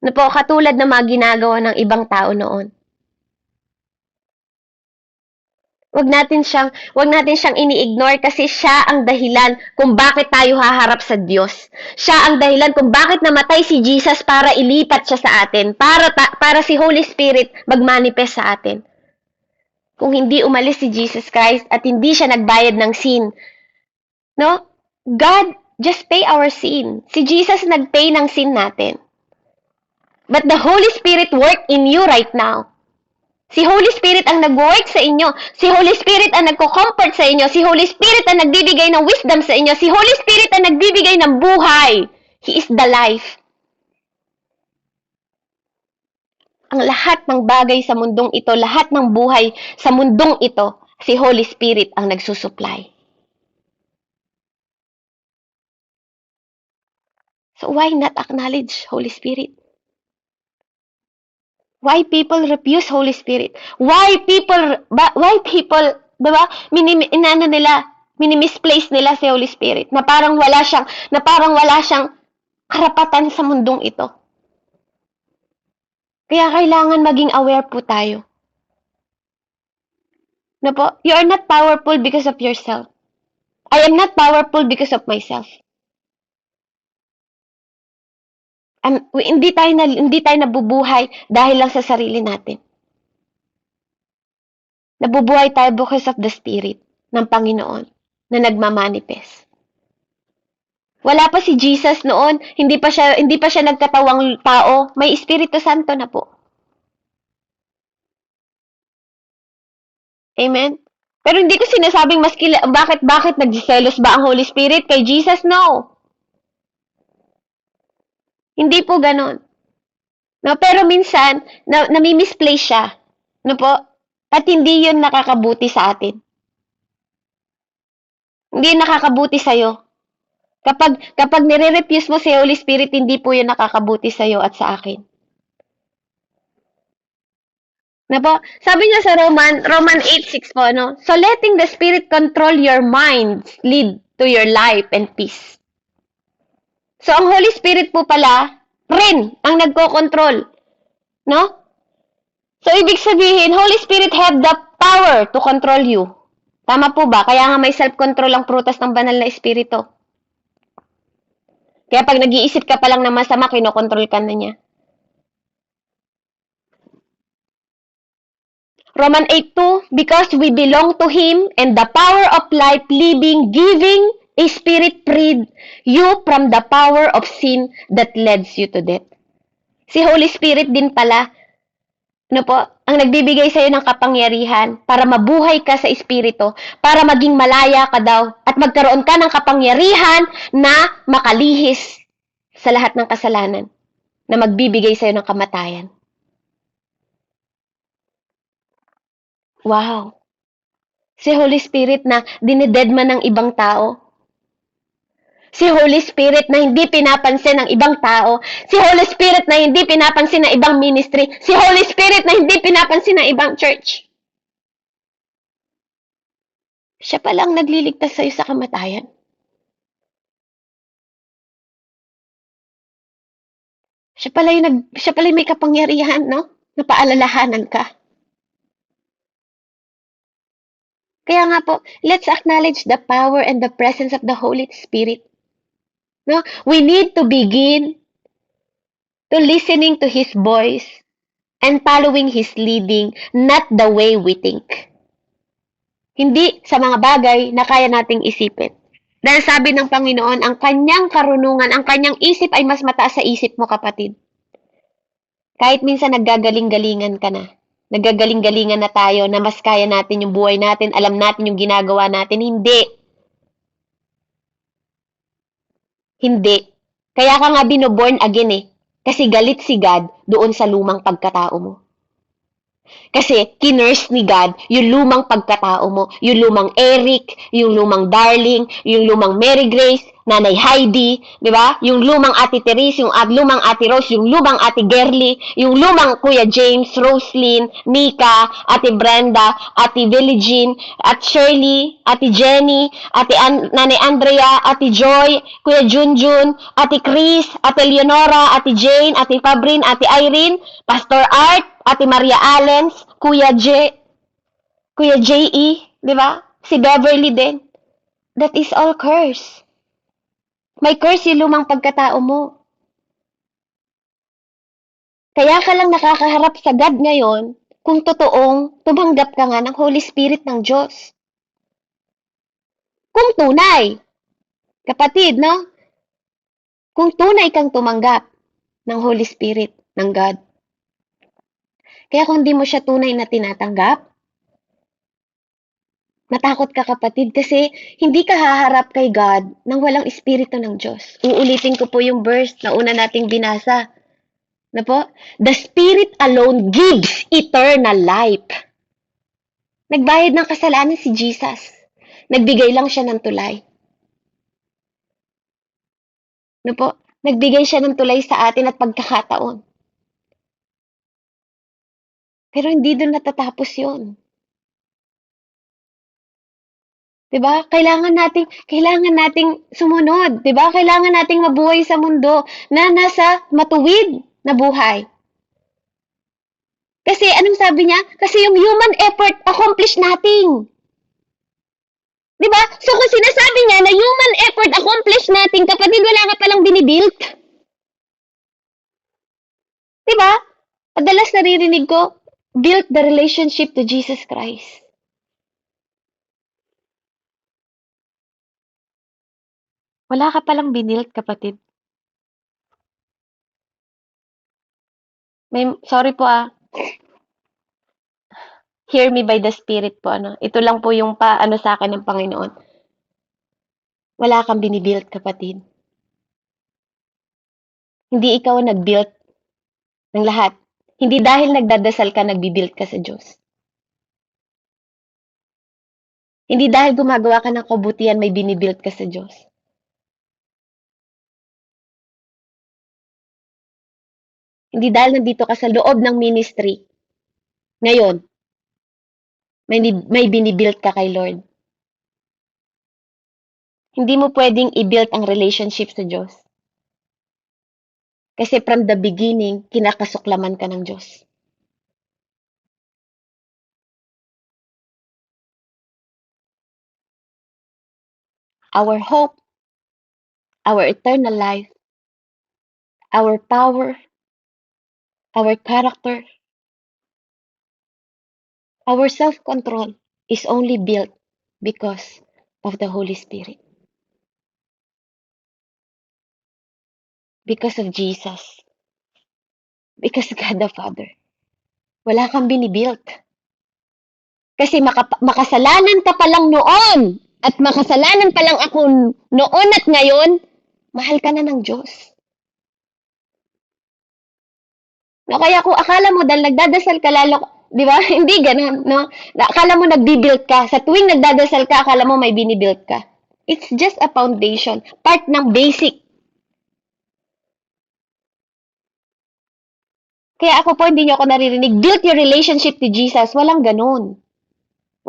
Na po, katulad ng mga ginagawa ng ibang tao noon. Huwag natin siyang ini-ignore kasi siya ang dahilan kung bakit tayo haharap sa Diyos. Siya ang dahilan kung bakit namatay si Jesus para ilipat siya sa atin. Para si Holy Spirit mag-manifest sa atin. Kung hindi umalis si Jesus Christ at hindi siya nagbayad ng sin, no? God just pay our sin. Si Jesus nagpay ng sin natin. But the Holy Spirit work in you right now. Si Holy Spirit ang nag-work sa inyo. Si Holy Spirit ang nagko-comfort sa inyo. Si Holy Spirit ang nagbibigay ng wisdom sa inyo. Si Holy Spirit ang nagbibigay ng buhay. He is the life. Ang lahat ng bagay sa mundong ito, lahat ng buhay sa mundong ito, si Holy Spirit ang nagsusupply. So why not acknowledge Holy Spirit? Why people refuse Holy Spirit? Why people, diba, mini-misplace nila si Holy Spirit, na parang wala siyang karapatan sa mundong ito. Kaya kailangan maging aware po tayo. Na po, you are not powerful because of yourself. I am not powerful because of myself. Hindi tayo nabubuhay dahil lang sa sarili natin. Nabubuhay tayo because of the Spirit ng Panginoon na nagmamanifest. Wala pa si Jesus noon, hindi pa siya nagkatawang tao, may Espiritu Santo na po. Amen? Pero hindi ko sinasabing bakit nagsiselos ba ang Holy Spirit kay Jesus? No. Hindi po ganon. No, pero minsan, nami-misplace siya. No po? At hindi yun nakakabuti sa atin. Hindi nakakabuti sa'yo. Kapag nire-refuse mo si Holy Spirit, hindi po yun nakakabuti sa'yo at sa akin. No po? Sabi niya sa Roman 8:6 po, no? So letting the Spirit control your minds lead to your life and peace. So, ang Holy Spirit po pala, rin ang nagko-control. No? So, ibig sabihin, Holy Spirit have the power to control you. Tama po ba? Kaya nga may self-control ang prutas ng banal na Espiritu. Kaya pag nag-iisip ka pa lang na masama, kinokontrol ka na niya. Roman 8:2, because we belong to Him and the power of life, living, giving, a Spirit freed you from the power of sin that leads you to death. Si Holy Spirit din pala, ano po, ang nagbibigay sa'yo ng kapangyarihan para mabuhay ka sa Espiritu, para maging malaya ka daw, at magkaroon ka ng kapangyarihan na makalihis sa lahat ng kasalanan, na magbibigay sa'yo ng kamatayan. Wow! Si Holy Spirit na dinededman ng ibang tao. Si Holy Spirit na hindi pinapansin ng ibang tao. Si Holy Spirit na hindi pinapansin ng ibang ministry. Si Holy Spirit na hindi pinapansin ng ibang church. Siya palang nagliligtas sa'yo sa kamatayan. Siya pala yung may kapangyarihan, no? Na paalalahanan ka. Kaya nga po, let's acknowledge the power and the presence of the Holy Spirit. No? We need to begin to listening to His voice and following His leading, not the way we think. Hindi sa mga bagay na kaya nating isipin. Dahil sabi ng Panginoon, ang kanyang karunungan, ang kanyang isip ay mas mataas sa isip mo, kapatid. Kahit minsan naggagaling-galingan ka na. Naggagaling-galingan na tayo na mas kaya natin yung buhay natin, alam natin yung ginagawa natin. Hindi. Hindi. Kaya ka nga binoborn again eh. Kasi galit si God doon sa lumang pagkatao mo. Kasi kinurse ni God yung lumang pagkatao mo, yung lumang Eric, yung lumang Darling, yung lumang Mary Grace, Nanay Heidi, di ba? Yung lumang Ate Therese, yung lumang Ate Rose, yung lumang Ate Gerly, yung lumang Kuya James, Roslyn, Nika, Ate Brenda, Ate Billie Jean, at Shirley, Ate Jenny, Nanay Andrea, Ate Joy, Kuya Junjun, Ate Chris, Ate Leonora, Ate Jane, Ate Fabrin, Ate Irene, Pastor Art, Ate Maria Allens, Kuya J.E., di ba? Si Beverly din. That is all curse. May curse yung lumang pagkatao mo. Kaya ka lang nakakaharap sa God ngayon kung totoong tumanggap ka nga ng Holy Spirit ng Diyos. Kung tunay, kapatid, no? Kung tunay kang tumanggap ng Holy Spirit ng God. Kaya kung di mo siya tunay na tinatanggap, matakot ka, kapatid, kasi hindi ka haharap kay God nang walang Espiritu ng Diyos. Uulitin ko po yung verse na una nating binasa. Na po? The Spirit alone gives eternal life. Nagbayad ng kasalanan si Jesus. Nagbigay lang siya ng tulay. Na po? Nagbigay siya ng tulay sa atin at pagkakataon. Pero hindi doon natatapos yun. Diba? Kailangan nating sumunod, 'di ba? Kailangan nating mabuhay sa mundo na nasa matuwid na buhay. Kasi anong sabi niya? Kasi yung human effort accomplish nothing. 'Di ba? So kung sinasabi niya na human effort accomplish nothing, kapatid, wala ka palang binibuild. 'Di ba? Madalas naririnig ko, build the relationship to Jesus Christ. Wala ka palang binilt, kapatid. Sorry po Hear me by the Spirit po, ano. Ito lang po yung sa akin ng Panginoon. Wala kang binibuild, kapatid. Hindi ikaw ang nag-build ng lahat. Hindi dahil nagdadasal ka, nagbibuild ka sa Diyos. Hindi dahil gumagawa ka ng kabutihan, may binibuild ka sa Diyos. Hindi dahil nandito ka sa loob ng ministry, ngayon, may binibuild ka kay Lord. Hindi mo pwedeng i-build ang relationship sa Diyos. Kasi from the beginning, kinakasuklaman ka ng Diyos. Our hope, our eternal life, our power, our character, our self-control is only built because of the Holy Spirit. Because of Jesus. Because God the Father. Wala kang binibuild. Kasi makasalanan ka pa lang noon at makasalanan pa lang ako noon at ngayon, mahal ka na ng Diyos. No, kaya kung akala mo dahil nagdadasal ka lalo, di ba? Hindi ganun, no? Akala mo nagbibuild ka. Sa tuwing nagdadasal ka, akala mo may binibuild ka. It's just a foundation. Part ng basic. Kaya ako po, hindi niyo ako naririnig. Build your relationship to Jesus. Walang ganun.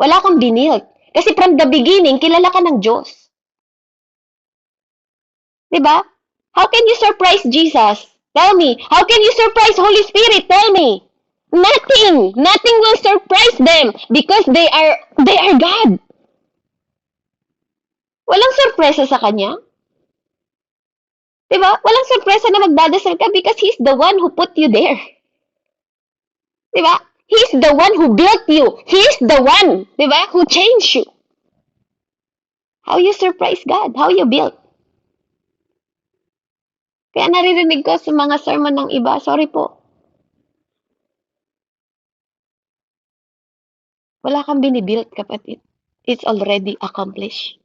Wala kang binild. Kasi from the beginning, kilala ka ng Diyos. Diba? How can you surprise Jesus? Tell me. How can you surprise Holy Spirit? Tell me. Nothing. Nothing will surprise them because they are God. Walang sorpresa sa kanya. Diba? Walang sorpresa na magdadasal ka because He's the one who put you there. Diba? He's the one who built you. He's the one, diba, who changed you. How you surprise God? How you built? Kaya naririnig ko sa mga sermon ng iba, sorry po, wala kang binibuild, kapatid. It's already accomplished.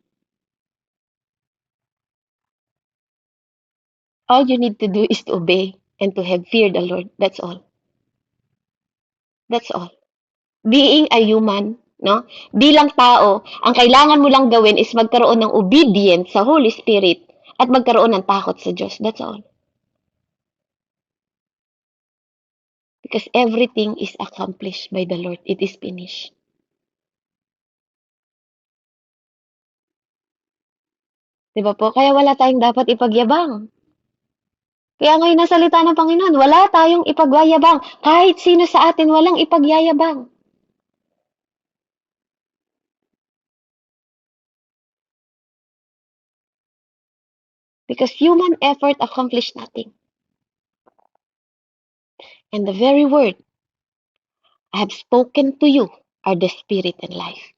All you need to do is to obey and to have fear the Lord. That's all. That's all. Being a human, no? Bilang tao, ang kailangan mo lang gawin is magkaroon ng obedience sa Holy Spirit at magkaroon ng takot sa Diyos. That's all. Because everything is accomplished by the Lord. It is finished. Diba po? Kaya wala tayong dapat ipagyabang. Kaya ngayon na salita ng Panginoon, wala tayong ipagyayabang. Kahit sino sa atin, walang ipagyayabang. Because human effort accomplished nothing. And the very word I have spoken to you are the spirit and life.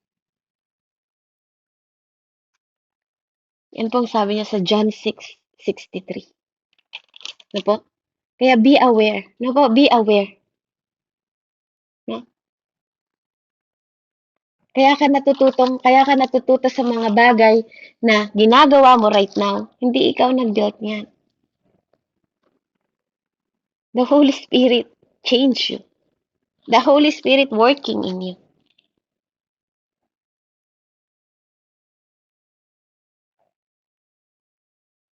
Yan po ang sabi niya sa John 6:63. No po? Kaya be aware. No po? Be aware. No? Kaya ka natututo sa mga bagay na ginagawa mo right now. Hindi ikaw nag-build niyan. The Holy Spirit changed you. The Holy Spirit working in you.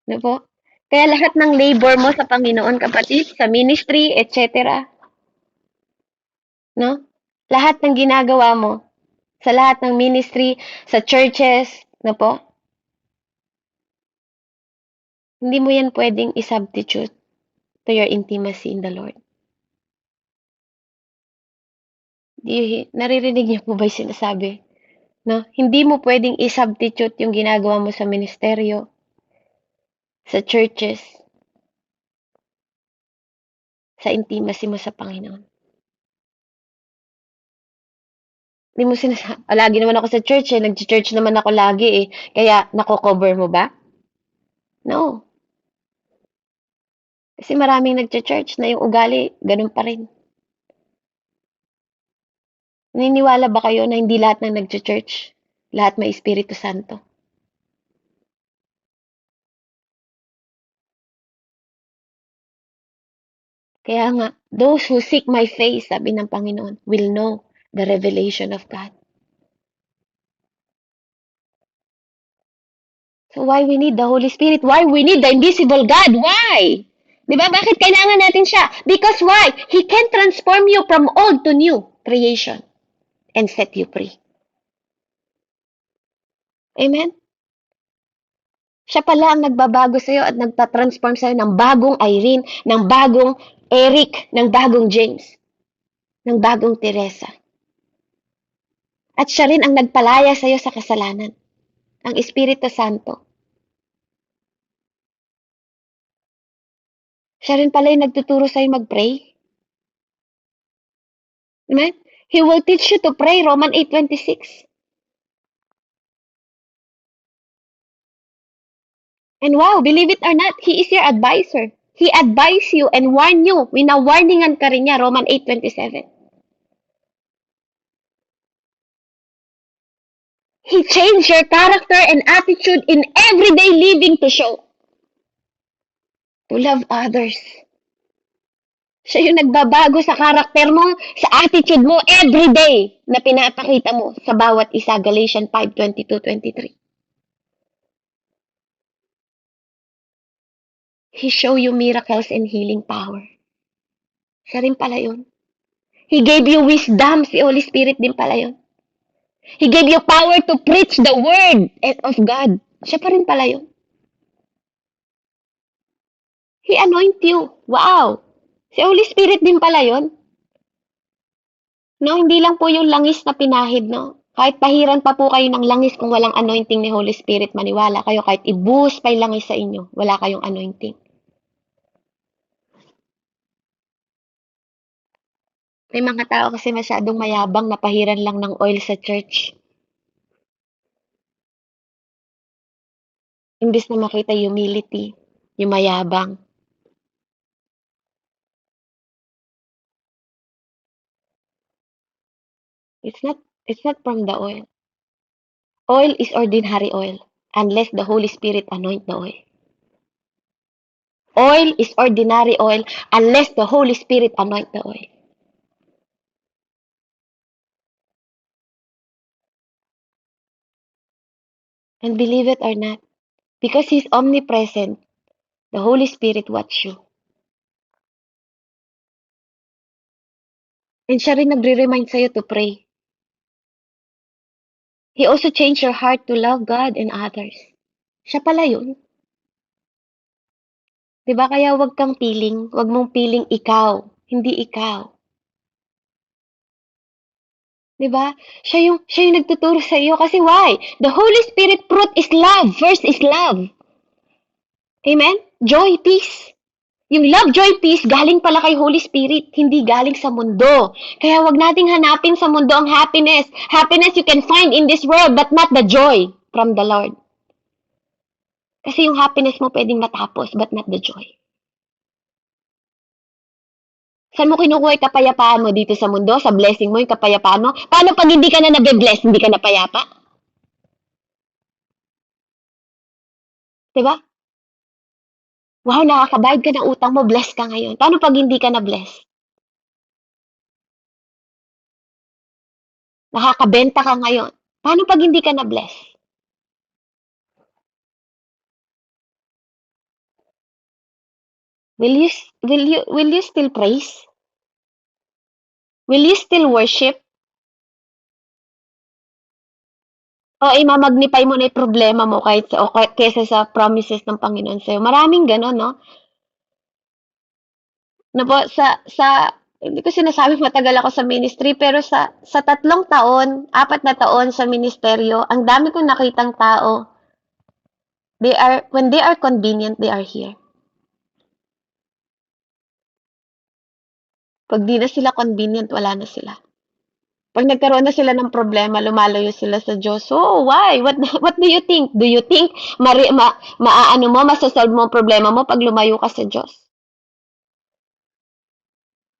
No po? Kaya lahat ng labor mo sa Panginoon, kapatid, sa ministry, etc. No? Lahat ng ginagawa mo, sa lahat ng ministry, sa churches, no po? Hindi mo yan pwedeng isubstitute to your intimacy in the Lord. Naririnig niyo po ba yung sinasabi? No? Hindi mo pwedeng isubstitute yung ginagawa mo sa ministeryo, sa churches, sa intimacy mo sa Panginoon. Hindi mo sinasabi, lagi naman ako sa church eh, nag-church naman ako lagi eh, kaya nako-cover mo ba? No. Kasi maraming nag-church na yung ugali, ganun pa rin. Naniniwala ba kayo na hindi lahat ng nag-church, lahat may Espiritu Santo? Kaya nga, those who seek my face, sabi ng Panginoon, will know the revelation of God. So why we need the Holy Spirit? Why we need the invisible God? Why? Diba? Bakit kailangan natin siya? Because why? He can transform you from old to new creation and set you free. Amen? Siya pala ang nagbabago sa'yo at nagtatransform sa'yo ng bagong Irene, ng bagong Eric, ng bagong James, ng bagong Teresa. At siya rin ang nagpalaya sa'yo sa kasalanan, ang Espiritu Santo. Siya rin pala yung nagtuturo sa'yo mag-pray. Amen? He will teach you to pray, Romans 8:26. And wow, believe it or not, He is your advisor. He advise you and warn you. Winawarningan ka rin niya, Romans 8:27. He changed your character and attitude in everyday living to show. To love others. Siya yung nagbabago sa karakter mo, sa attitude mo, everyday na pinapakita mo sa bawat isa. Galatians 5:22-23. He show you miracles and healing power. Siya rin pala yun. He gave you wisdom. Si Holy Spirit din pala yun. He gave you power to preach the word of God. Siya pa rin pala yun. He anoint you. Wow! Si Holy Spirit din pala yun. No, hindi lang po yung langis na pinahid, no? Kahit pahiran pa po kayo ng langis kung walang anointing ni Holy Spirit, maniwala kayo, kahit ibuhos pa yung langis sa inyo, wala kayong anointing. May mga tao kasi masyadong mayabang na pahiran lang ng oil sa church. Imbis na makita humility, yung mayabang. It's not from the oil. Oil is ordinary oil unless the Holy Spirit anoint the oil. Oil is ordinary oil unless the Holy Spirit anoint the oil. And believe it or not, because He's omnipresent, the Holy Spirit watch you. And siya rin nagre-remind sa'yo to pray. He also changed your heart to love God and others. Siya pala yun. Diba? Kaya wag kang piling, wag mong piling ikaw, hindi ikaw. Diba? Siya yung nagtuturo sa iyo. Kasi why? The Holy Spirit fruit is love. First is love. Amen? Joy, peace. Yung love, joy, peace, galing pala kay Holy Spirit, hindi galing sa mundo. Kaya wag nating hanapin sa mundo ang happiness. Happiness you can find in this world, but not the joy from the Lord. Kasi yung happiness mo pwedeng matapos, but not the joy. Saan mo kinukuha yung kapayapaan mo dito sa mundo? Sa blessing mo, yung kapayapaan mo? Paano pag hindi ka na nabe-bless, hindi ka napayapa? Diba? Wow, nakakabayad ka ng utang mo, bless ka ngayon. Paano pag hindi ka na-bless? Nakakabenta ka ngayon. Paano pag hindi ka na-bless? Will you still praise? Will you still worship? O imamagnify mo na yung problema mo kaysa sa promises ng Panginoon sa'yo. Maraming ganon, no? Na po, hindi ko sinasabi matagal ako sa ministry, pero sa 3 taon, 4 na taon sa ministeryo, ang dami kong nakitang tao. When they are convenient, they are here. Pag di na sila convenient, wala na sila. Pag nagkaroon na sila ng problema, lumalayo sila sa Diyos. So, why? What do you think? Do you think masasolve mo ang problema mo pag lumayo ka sa Diyos?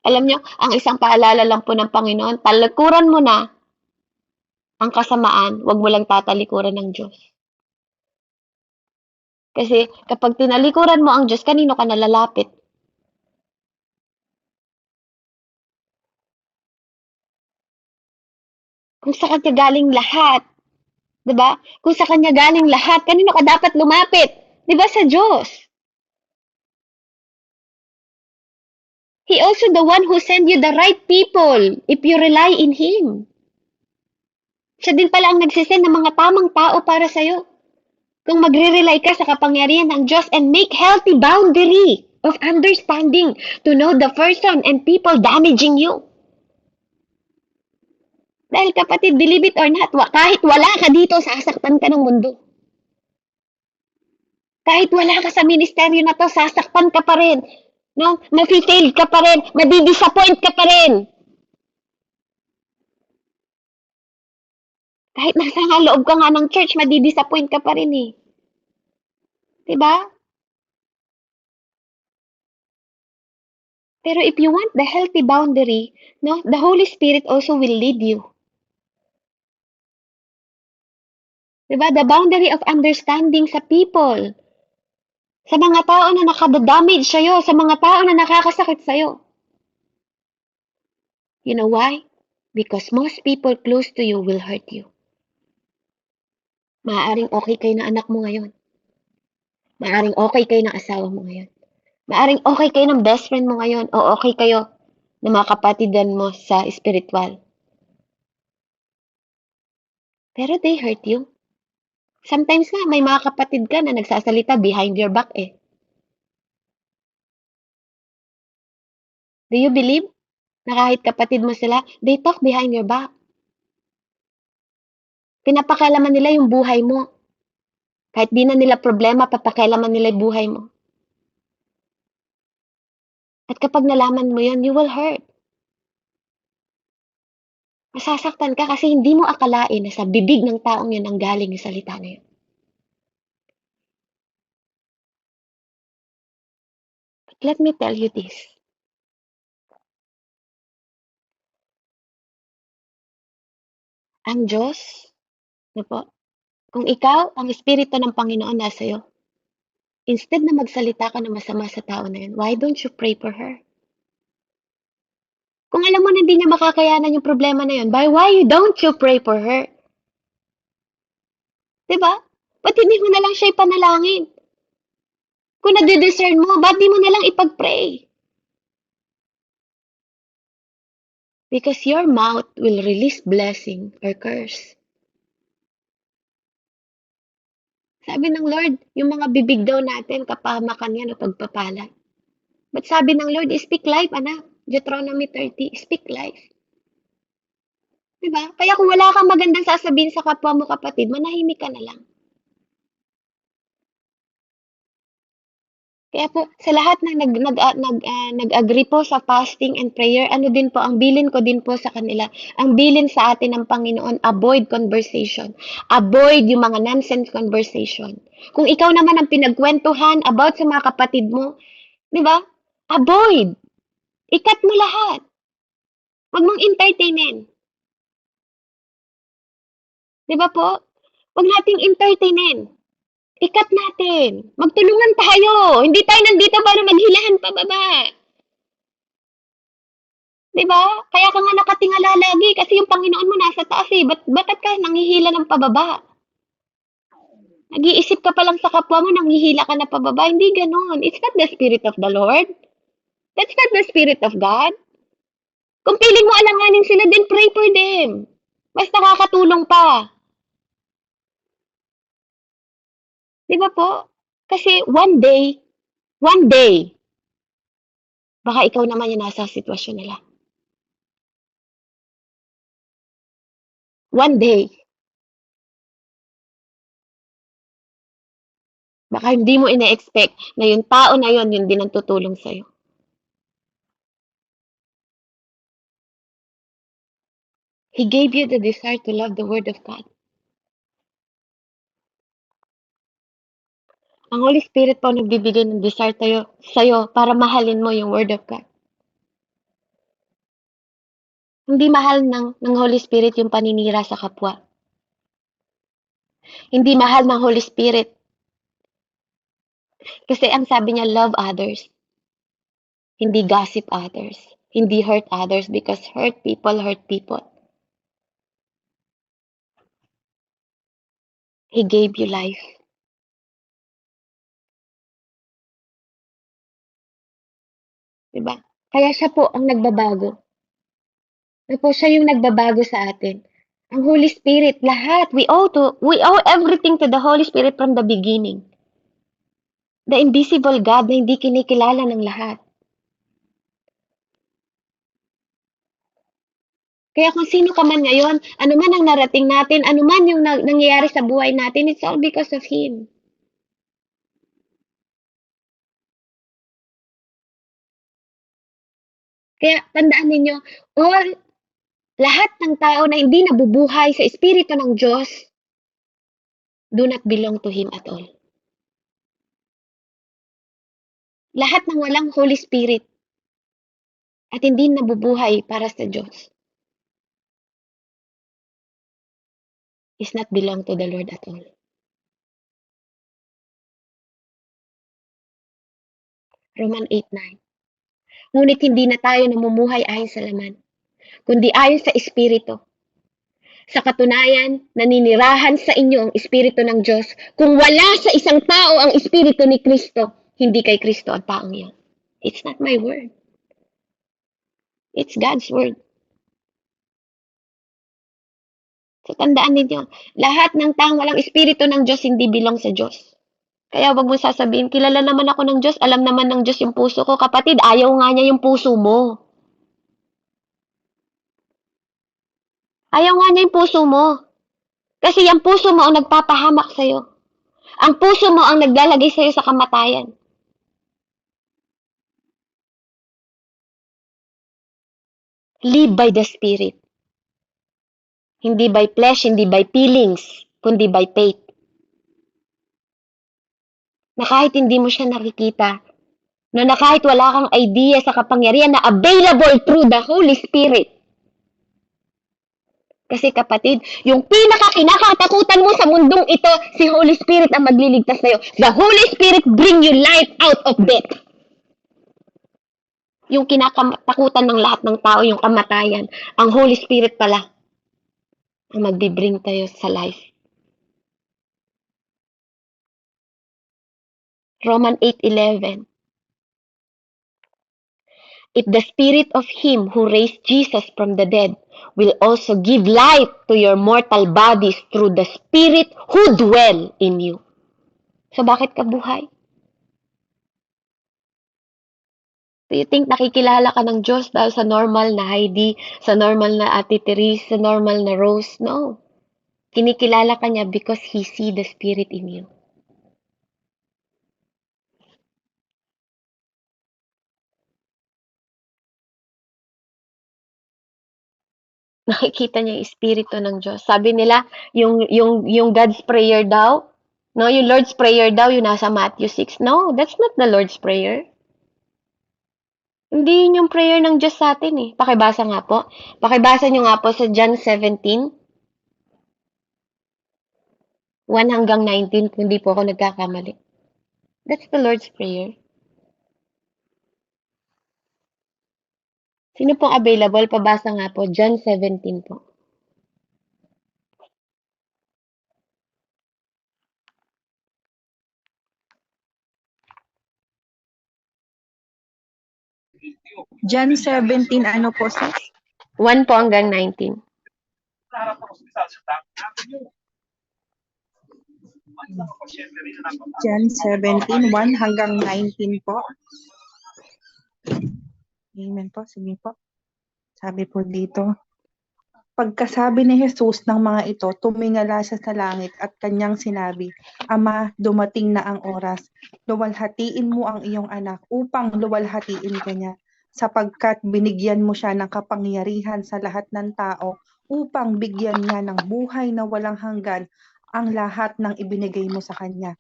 Alam nyo, ang isang paalala lang po ng Panginoon, talikuran mo na ang kasamaan, wag mo lang tatalikuran ng Diyos. Kasi kapag tinalikuran mo ang Diyos, kanino ka nalalapit? Kung sa Kanya galing lahat, 'di ba? Kung sa Kanya galing lahat, kanino ka dapat lumapit? 'Di ba sa Diyos? He also the one who send you the right people if you rely in Him. Siya din pala ang nagsisend ng mga tamang tao para sa'yo. Kung magre-rely ka sa kapangyarihan ng Diyos and make healthy boundary of understanding to know the person and people damaging you. Dahil kapatid, believe it or not, kahit wala ka dito, sasaktan ka ng mundo. Kahit wala ka sa ministeryo na to, sasaktan ka pa rin. No? Mafe-fail ka pa rin. Madi-disappoint ka pa rin. Kahit nasa nga loob ka nga ng church, madi-disappoint ka pa rin eh. Diba? Pero if you want the healthy boundary, no, the Holy Spirit also will lead you. Diba? The boundary of understanding sa people. Sa mga tao na nakadadamage sa'yo, sa mga tao na nakakasakit sa'yo. You know why? Because most people close to you will hurt you. Maaaring okay kayo ng anak mo ngayon. Maaaring okay kayo ng asawa mo ngayon. Maaaring okay kayo ng best friend mo ngayon o okay kayo ng mga kapatidan mo sa spiritual. Pero they hurt you. Sometimes nga, may mga kapatid ka na nagsasalita behind your back eh. Do you believe na kahit kapatid mo sila, they talk behind your back? Pinapakialaman nila yung buhay mo. Kahit di na nila problema, papakialaman nila yung buhay mo. At kapag nalaman mo yun, you will hurt. Masasaktan ka kasi hindi mo akalain na sa bibig ng taong yun ang galing yung salita na yun. But let me tell you this. Ang Diyos, ano po, kung ikaw, ang Espiritu ng Panginoon nasa iyo, instead na magsalita ka ng masama sa tao na yun, why don't you pray for her? Kung alam mo na hindi niya makakayanan yung problema na yun, why don't you pray for her? Diba? Ba't hindi mo na lang siya ipanalangin? Kung nade-discern mo, ba't di mo na lang ipag-pray? Because your mouth will release blessing or curse. Sabi ng Lord, yung mga bibig daw natin, kapahamakan yan o pagpapala. But sabi ng Lord, speak life, anak. Deuteronomy 30, speak life. Diba? Kaya kung wala kang magandang sasabihin sa kapwa mo kapatid, manahimik ka na lang. Kaya po, sa lahat ng nag-agree po sa fasting and prayer, ano din po, ang bilin ko din po sa kanila, ang bilin sa atin ng Panginoon, avoid conversation. Avoid yung mga nonsense conversation. Kung ikaw naman ang pinagkwentuhan about sa mga kapatid mo, di ba? Avoid. Ikat mo lahat. Huwag mong entertainin. Di ba po? Huwag nating entertainin. Ikat natin. Magtulungan tayo. Hindi tayo nandito para maghilahan pababa. Diba? Kaya ka nga nakatingala lagi kasi yung Panginoon mo nasa taas eh. Bakit ka nanghihila ng pababa? Nag-iisip ka pa lang sa kapwa mo, nanghihila ka na pababa. Hindi ganon. It's not the Spirit of the Lord. That's not the Spirit of God. Kung piling mo alanganin sila, then pray for them. Basta nakakatulong pa. Diba po? Kasi one day, baka ikaw naman yung nasa sitwasyon nila. One day, baka hindi mo ina-expect na yung tao na yun din ang tutulong sa'yo. He gave you the desire to love the Word of God. Ang Holy Spirit po nagbibigay ng desire sa'yo para mahalin mo yung Word of God. Hindi mahal ng Holy Spirit yung paninira sa kapwa. Hindi mahal ng Holy Spirit. Kasi ang sabi niya, love others. Hindi gossip others. Hindi hurt others because hurt people hurt people. He gave you life. Diba? Kaya siya po ang nagbabago. Po siya yung nagbabago sa atin. Ang Holy Spirit, lahat, we owe everything to the Holy Spirit from the beginning. The invisible God na hindi kinikilala ng lahat. Kaya kung sino ka man ngayon, ano man ang narating natin, ano man yung nangyayari sa buhay natin, it's all because of Him. Kaya tandaan ninyo, lahat ng tao na hindi nabubuhay sa Espiritu ng Diyos, do not belong to Him at all. Lahat ng walang Holy Spirit at hindi nabubuhay para sa Diyos is not belong to the Lord at all. Roman 8:9. Ngunit hindi na tayo namumuhay ayon sa laman, kundi ayon sa Espiritu. Sa katunayan, naninirahan sa inyo ang Espiritu ng Diyos. Kung wala sa isang tao ang Espiritu ni Kristo, hindi kay Kristo ang taong yan. It's not my word. It's God's word. So tandaan ninyo, lahat ng taong walang Espiritu ng Diyos hindi belong sa Diyos. Kaya wag mo sasabihin, kilala naman ako ng Diyos, alam naman ng Diyos yung puso ko. Kapatid, ayaw nga niya yung puso mo. Ayaw nga niya yung puso mo. Kasi ang puso mo ang nagpapahamak sa'yo. Ang puso mo ang naglalagay sa'yo sa kamatayan. Live by the Spirit. Hindi by flesh, hindi by feelings, kundi by faith. Na kahit hindi mo siya nakikita, na kahit wala kang idea sa kapangyarihan na available through the Holy Spirit. Kasi kapatid, yung pinaka-kinakatakutan mo sa mundong ito, si Holy Spirit ang magliligtas sa'yo. The Holy Spirit bring you life out of death. Yung kinakatakutan ng lahat ng tao, yung kamatayan, ang Holy Spirit pala ang magbibring tayo sa life. Roman 8:11. If the Spirit of Him who raised Jesus from the dead will also give life to your mortal bodies through the Spirit who dwell in you. So bakit ka buhay? Do you think nakikilala ka ng Diyos dahil sa normal na Heidi, sa normal na Ate Therese, sa normal na Rose? No. Kinikilala ka niya because He see the Spirit in you. Nakikita niya yung Espiritu ng Diyos. Sabi nila, yung God's Prayer daw, no, yung Lord's Prayer daw, yung nasa Matthew 6. No, that's not the Lord's Prayer. Hindi yun yung prayer ng Diyos sa atin eh. Pakibasa nga po. Pakibasa nyo nga po sa John 17, 1 hanggang 19, kung di po ako nagkakamali. That's the Lord's Prayer. Sino pong available? Pabasa nga po. John 17 po. John 17, ano po sis? 1 po hanggang 19. John 17, 1 hanggang 19 po. Amen po, sige po. Sabi po dito, pagkasabi ni Jesus ng mga ito, tumingala siya sa langit at kanyang sinabi, Ama, dumating na ang oras. Luwalhatiin mo ang iyong anak upang luwalhatiin ka niya, sapagkat binigyan mo siya ng kapangyarihan sa lahat ng tao upang bigyan niya ng buhay na walang hanggan ang lahat ng ibinigay mo sa kanya.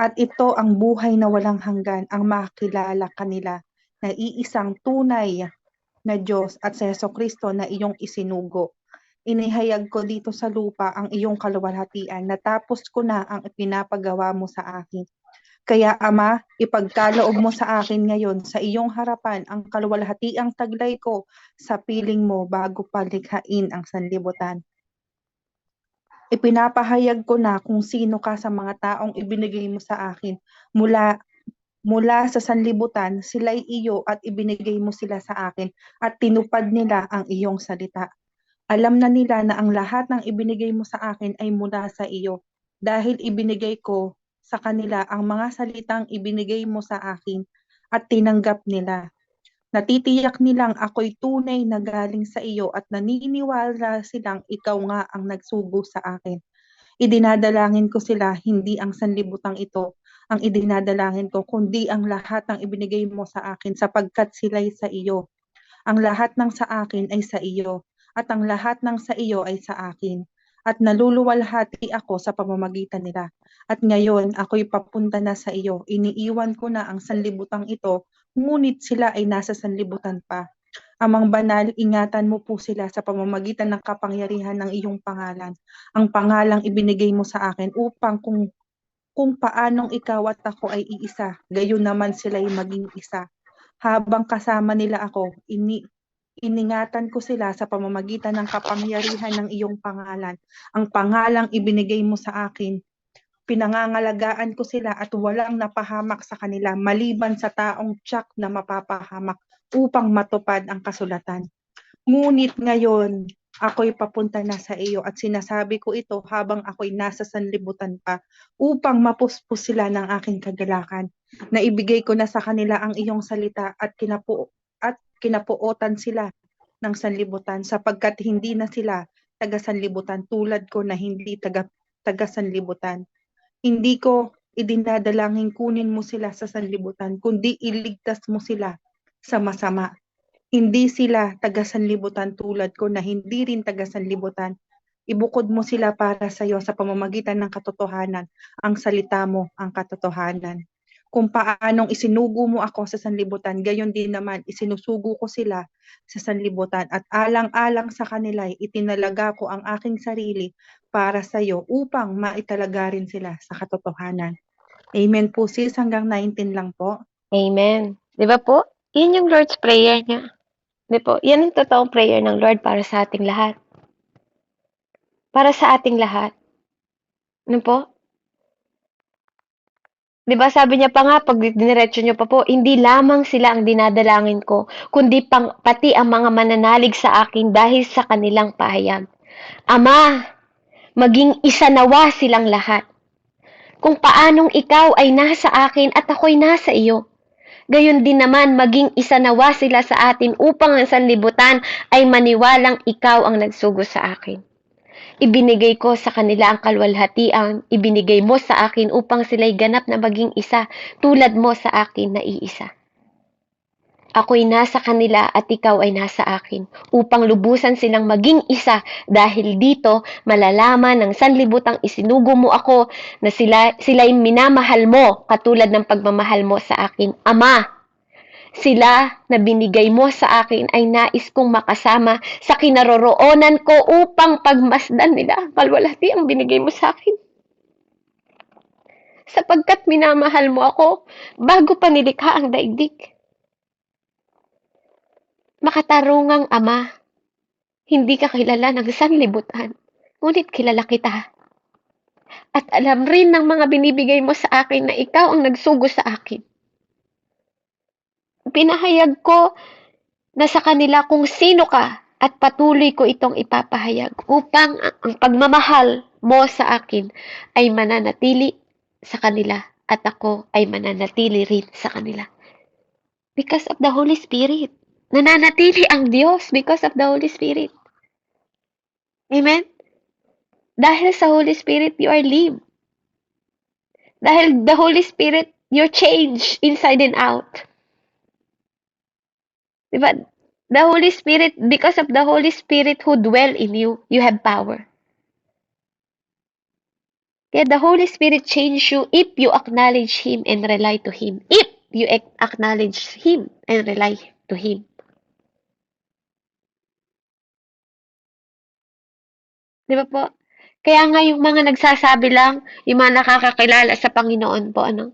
At ito ang buhay na walang hanggan, ang makilala kanila na iisang tunay na Diyos at sa Jesucristo na iyong isinugo. Inihayag ko dito sa lupa ang iyong kaluwalhatian, natapos ko na ang ipinapagawa mo sa akin. Kaya Ama, ipagkaloob mo sa akin ngayon sa iyong harapan ang kaluwalhatiang taglay ko sa piling mo bago palikhain ang sanlibutan. Ipinapahayag ko na kung sino ka sa mga taong ibinigay mo sa akin. Mula sa sanlibutan, sila'y iyo at ibinigay mo sila sa akin at tinupad nila ang iyong salita. Alam na nila na ang lahat ng ibinigay mo sa akin ay mula sa iyo, dahil ibinigay ko sa kanila ang mga salitang ibinigay mo sa akin at tinanggap nila. Natitiyak nilang ako'y tunay na galing sa iyo at naniniwala silang ikaw nga ang nagsugo sa akin. Idinadalangin ko sila, hindi ang sanlibutang ito ang idinadalangin ko, kundi ang lahat ng ibinigay mo sa akin sapagkat sila'y sa iyo. Ang lahat ng sa akin ay sa iyo, at ang lahat ng sa iyo ay sa akin. At naluluwalhati ako sa pamamagitan nila. At ngayon ako'y papunta na sa iyo. Iniiwan ko na ang sanlibutang ito, ngunit sila ay nasa sanlibutan pa. Amang banal, ingatan mo po sila sa pamamagitan ng kapangyarihan ng iyong pangalan. Ang pangalang ibinigay mo sa akin upang kung paanong ikaw at ako ay iisa, gayon naman sila'y maging isa. Habang kasama nila ako, iningatan ko sila sa pamamagitan ng kapangyarihan ng iyong pangalan. Ang pangalang ibinigay mo sa akin, pinangangalagaan ko sila at walang napahamak sa kanila maliban sa taong tiyak na mapapahamak upang matupad ang kasulatan. Ngunit ngayon, ako'y papunta na sa iyo at sinasabi ko ito habang ako'y nasa sanlibutan pa upang mapuspos sila ng aking kagalakan. Naibigay ko na sa kanila ang iyong salita at kinapuotan sila ng sanlibutan sapagkat hindi na sila taga-sanlibutan tulad ko na hindi taga-sanlibutan. Hindi ko idinadalangin kunin mo sila sa sanlibutan, kundi iligtas mo sila sa masama. Hindi sila taga-sanlibutan tulad ko na hindi rin taga-sanlibutan. Ibukod mo sila para sa iyo sa pamamagitan ng katotohanan. Ang salita mo, ang katotohanan. Kung paanong isinugo mo ako sa sanlibutan, gayon din naman isinusugo ko sila sa sanlibutan. At alang-alang sa kanila, itinalaga ko ang aking sarili para sa iyo upang maitalaga rin sila sa katotohanan. Amen po sis, hanggang 19 lang po. Amen. Di ba po? Yan yung Lord's Prayer niya. Di po? Yan ang totoong prayer ng Lord para sa ating lahat. Para sa ating lahat. Ano po? Di ba sabi niya pa nga, pag diniretso niyo pa po, hindi lamang sila ang dinadalangin ko, kundi pati ang mga mananalig sa akin dahil sa kanilang pahayag. Ama, maging isa nawa silang lahat. Kung paanong ikaw ay nasa akin at ako'y nasa iyo. Gayon din naman, maging isa nawa sila sa atin upang ang sanlibutan ay maniwalang ikaw ang nagsugo sa akin. Ibinigay ko sa kanila ang kalwalhatian, ibinigay mo sa akin upang sila'y ganap na maging isa, tulad mo sa akin na iisa. Ako'y nasa kanila at ikaw ay nasa akin, upang lubusan silang maging isa dahil dito malalaman ng sanlibutang isinugo mo ako na sila'y minamahal mo katulad ng pagmamahal mo sa akin. Ama, sila na binigay mo sa akin ay nais kong makasama sa kinaroroonan ko upang pagmasdan nila ang kalwalhati ang binigay mo sa akin. Sapagkat minamahal mo ako bago pa nilikha ang daigdig. Makatarungang Ama, hindi ka kilala ng sanlibutan, ngunit kilala kita. At alam rin ng mga binibigay mo sa akin na ikaw ang nagsugo sa akin. Pinahayag ko na sa kanila kung sino ka at patuloy ko itong ipapahayag upang ang pagmamahal mo sa akin ay mananatili sa kanila at ako ay mananatili rin sa kanila. Because of the Holy Spirit. Nananatili ang Diyos because of the Holy Spirit. Amen? Dahil sa Holy Spirit, you are lived. Dahil the Holy Spirit, you're changed inside and out. Diba? The Holy Spirit, because of the Holy Spirit who dwell in you, you have power. Kaya the Holy Spirit change you if you acknowledge Him and rely to Him. If you acknowledge Him and rely to Him. Diba po? Kaya nga yung mga nagsasabi lang, yung mga nakakakilala sa Panginoon po, ano?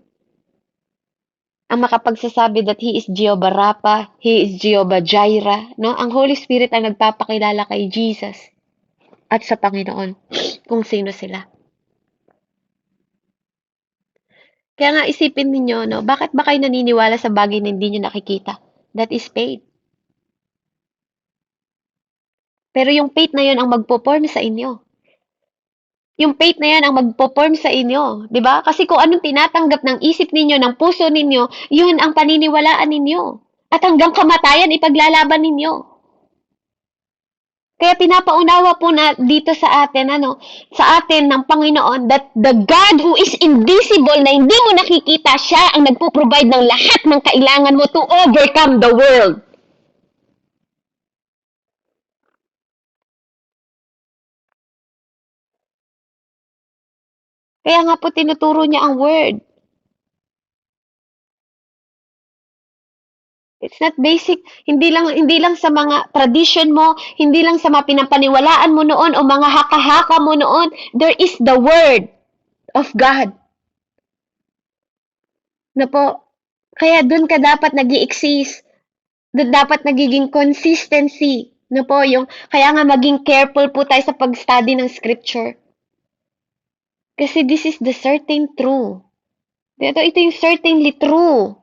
Ang makapagsasabi that He is Jehovah Rapha, He is Jehovah Jireh, no? Ang Holy Spirit ang nagpapakilala kay Jesus at sa Panginoon kung sino sila. Kaya nga isipin ninyo, no? Bakit ba kayo naniniwala sa bagay na hindi nyo nakikita? That is faith. Pero yung faith na yun ang magpo-form sa inyo. Yung faith na yan ang magpo-form sa inyo, 'di ba? Kasi kung anong tinatanggap ng isip ninyo, ng puso ninyo, 'yun ang paniniwalaan ninyo. At hanggang kamatayan ipaglalaban ninyo. Kaya pinapaunawa po na dito sa atin, sa atin ng Panginoon that the God who is invisible na hindi mo nakikita, siya ang nagpo-provide ng lahat ng kailangan mo to overcome the world. Kaya nga po tinuturo niya ang word. It's not basic, hindi lang sa mga tradition mo, hindi lang sa mga pinapaniwalaan mo noon o mga haka-haka mo noon. There is the word of God. Na po, kaya doon ka dapat nag-i-exist. Doon dapat nagiging consistency. Na po, kaya nga maging careful po tayo sa pag-study ng scripture. Kasi this is the certain true. Ito yung certainly true.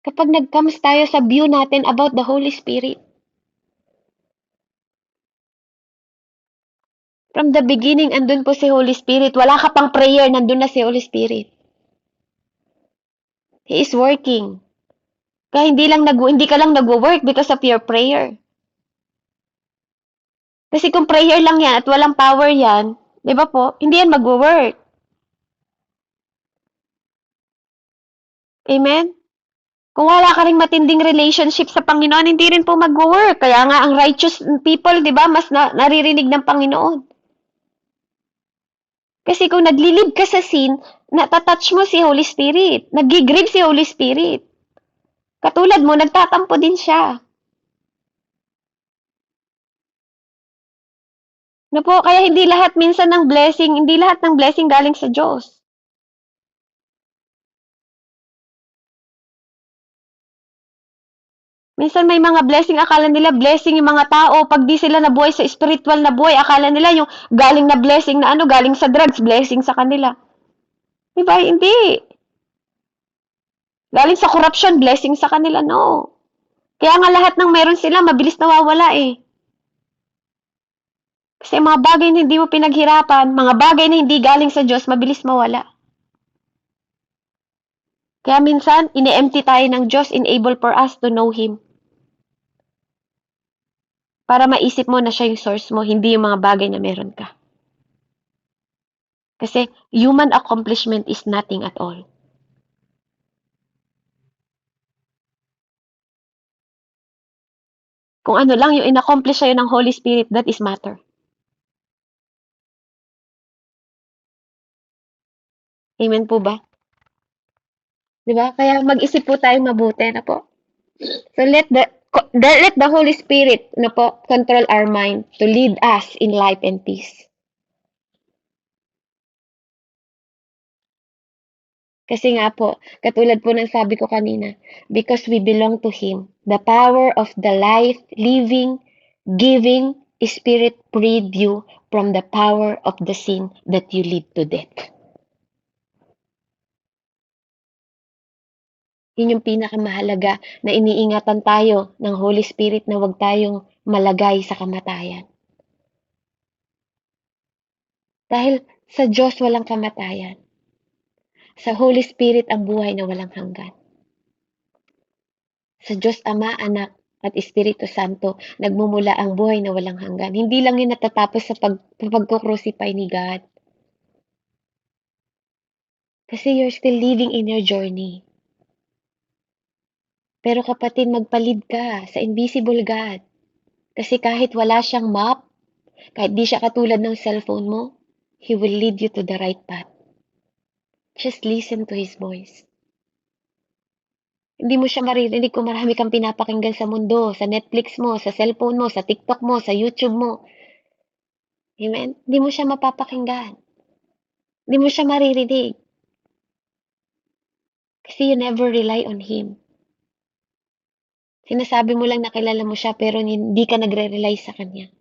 Kapag nag-comes tayo sa view natin about the Holy Spirit. From the beginning, andun po si Holy Spirit. Wala ka pang prayer, nandun na si Holy Spirit. He is working. Kaya hindi ka lang nagwo-work because of your prayer. Kasi kung prayer lang yan at walang power yan, di ba po, hindi yan mag-work. Amen? Kung wala ka ring matinding relationship sa Panginoon, hindi rin po mag-work. Kaya nga ang righteous people, di ba, mas naririnig ng Panginoon. Kasi kung naglilib ka sa sin, natatouch mo si Holy Spirit. Nag-grieve si Holy Spirit. Katulad mo, nagtatampo din siya. No po, kaya hindi lahat minsan ng blessing, hindi lahat ng blessing galing sa Diyos. Minsan may mga blessing, akala nila blessing yung mga tao. Pag di sila nabuhay sa spiritual na buhay, akala nila yung galing na blessing na ano, galing sa drugs, blessing sa kanila. Diba? Hindi. Galing sa corruption, blessing sa kanila, no. Kaya nga lahat ng meron sila, mabilis nawawala eh. Kasi mga bagay na hindi mo pinaghirapan, mga bagay na hindi galing sa Diyos, mabilis mawala. Kaya minsan, ine-empty tayo ng Diyos, enable for us to know Him. Para maisip mo na siya yung source mo, hindi yung mga bagay na meron ka. Kasi human accomplishment is nothing at all. Kung ano lang yung in-accomplish sa'yo ng Holy Spirit, that is matter. Amen po ba? Diba? Kaya mag-isip po tayo mabuti na po. So let the Holy Spirit na po control our mind to lead us in life and peace. Kasi nga po, katulad po ng sabi ko kanina, because we belong to Him, the power of the life, living, giving Spirit freed you from the power of the sin that you lead to death. Yun yung pinakamahalaga na iniingatan tayo ng Holy Spirit na huwag tayong malagay sa kamatayan. Dahil sa Diyos walang kamatayan. Sa Holy Spirit ang buhay na walang hanggan. Sa Diyos Ama, Anak, at Espiritu Santo, nagmumula ang buhay na walang hanggan. Hindi lang yun natatapos sa pagkukrucify ni God. Kasi you're still living in your journey. Pero kapatid, magpalid ka sa invisible God. Kasi kahit wala siyang map, kahit di siya katulad ng cellphone mo, He will lead you to the right path. Just listen to His voice. Hindi mo siya maririnig kung marami kang pinapakinggan sa mundo, sa Netflix mo, sa cellphone mo, sa TikTok mo, sa YouTube mo. Amen? Hindi mo siya mapapakinggan. Hindi mo siya maririnig. Kasi you never rely on Him. Sinasabi mo lang na kilala mo siya pero hindi ka nagre-rely sa Kanya.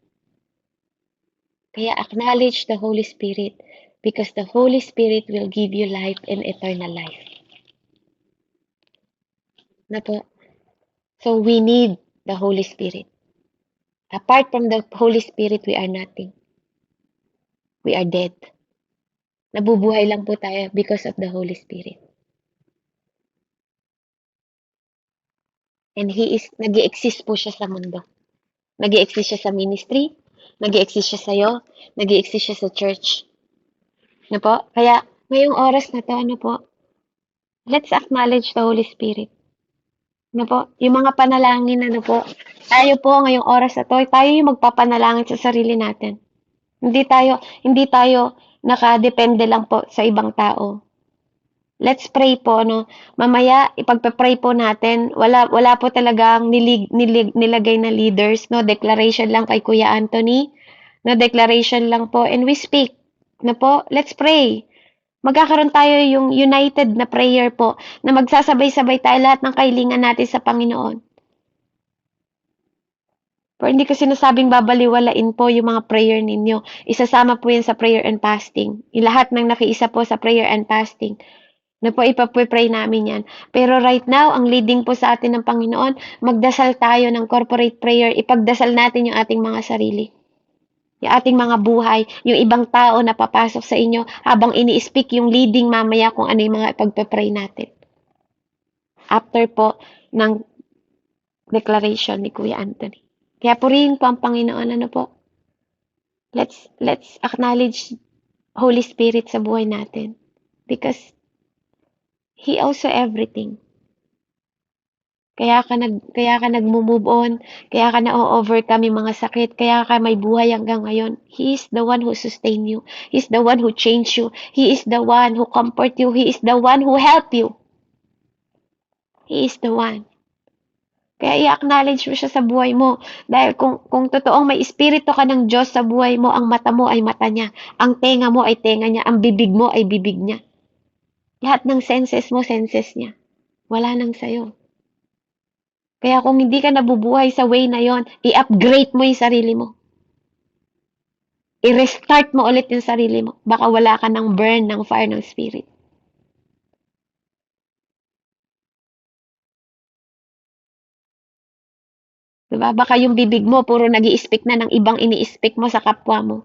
Kaya acknowledge the Holy Spirit because the Holy Spirit will give you life and eternal life. Na po? So we need the Holy Spirit. Apart from the Holy Spirit, we are nothing. We are dead. Nabubuhay lang po tayo because of the Holy Spirit. And nag-i-exist po siya sa mundo. Nag-i-exist siya sa ministry, nag-i-exist siya sa'yo, nag-i-exist siya sa church. Ano po? Kaya, ngayong oras na to, let's acknowledge the Holy Spirit. Ano po? Yung mga panalangin, tayo po ngayong oras na to, tayo yung magpapanalangin sa sarili natin. Hindi tayo nakadepende lang po sa ibang tao. Let's pray po, Mamaya, ipagpe-pray po natin. Wala po talagang nilagay na leaders, Declaration lang kay Kuya Anthony. Declaration lang po. And we speak. Let's pray. Magkakaroon tayo yung united na prayer po, na magsasabay-sabay tayo lahat ng kahilingan natin sa Panginoon. Pero hindi ko sinasabing babaliwalain po yung mga prayer ninyo. Isasama po yan sa prayer and fasting. Yung lahat ng nakiisa po sa prayer and fasting. Ipapray namin yan. Pero right now, ang leading po sa atin ng Panginoon, magdasal tayo ng corporate prayer. Ipagdasal natin yung ating mga sarili. Yung ating mga buhay, yung ibang tao na papasok sa inyo habang ini-speak yung leading mamaya kung ano yung mga ipagpapray natin. After po ng declaration ni Kuya Anthony. Kaya purihin po ang Panginoon, Let's acknowledge Holy Spirit sa buhay natin because He also everything. Kaya ka nagmo-move on, kaya ka na-overcome yung mga sakit, kaya ka may buhay hanggang ngayon. He is the one who sustain you. He is the one who change you. He is the one who comfort you. He is the one who help you. He is the one. Kaya i-acknowledge mo siya sa buhay mo. Dahil kung totoong may espiritu ka ng Diyos sa buhay mo, ang mata mo ay mata niya. Ang tenga mo ay tenga niya. Ang bibig mo ay bibig niya. Lahat ng senses mo, senses niya. Wala nang sayo. Kaya kung hindi ka nabubuhay sa way na yon, i-upgrade mo yung sarili mo. I-restart mo ulit yung sarili mo. Baka wala ka ng burn ng fire ng spirit. Diba? Baka yung bibig mo, puro nag-i-speak na ng ibang ini-speak mo sa kapwa mo.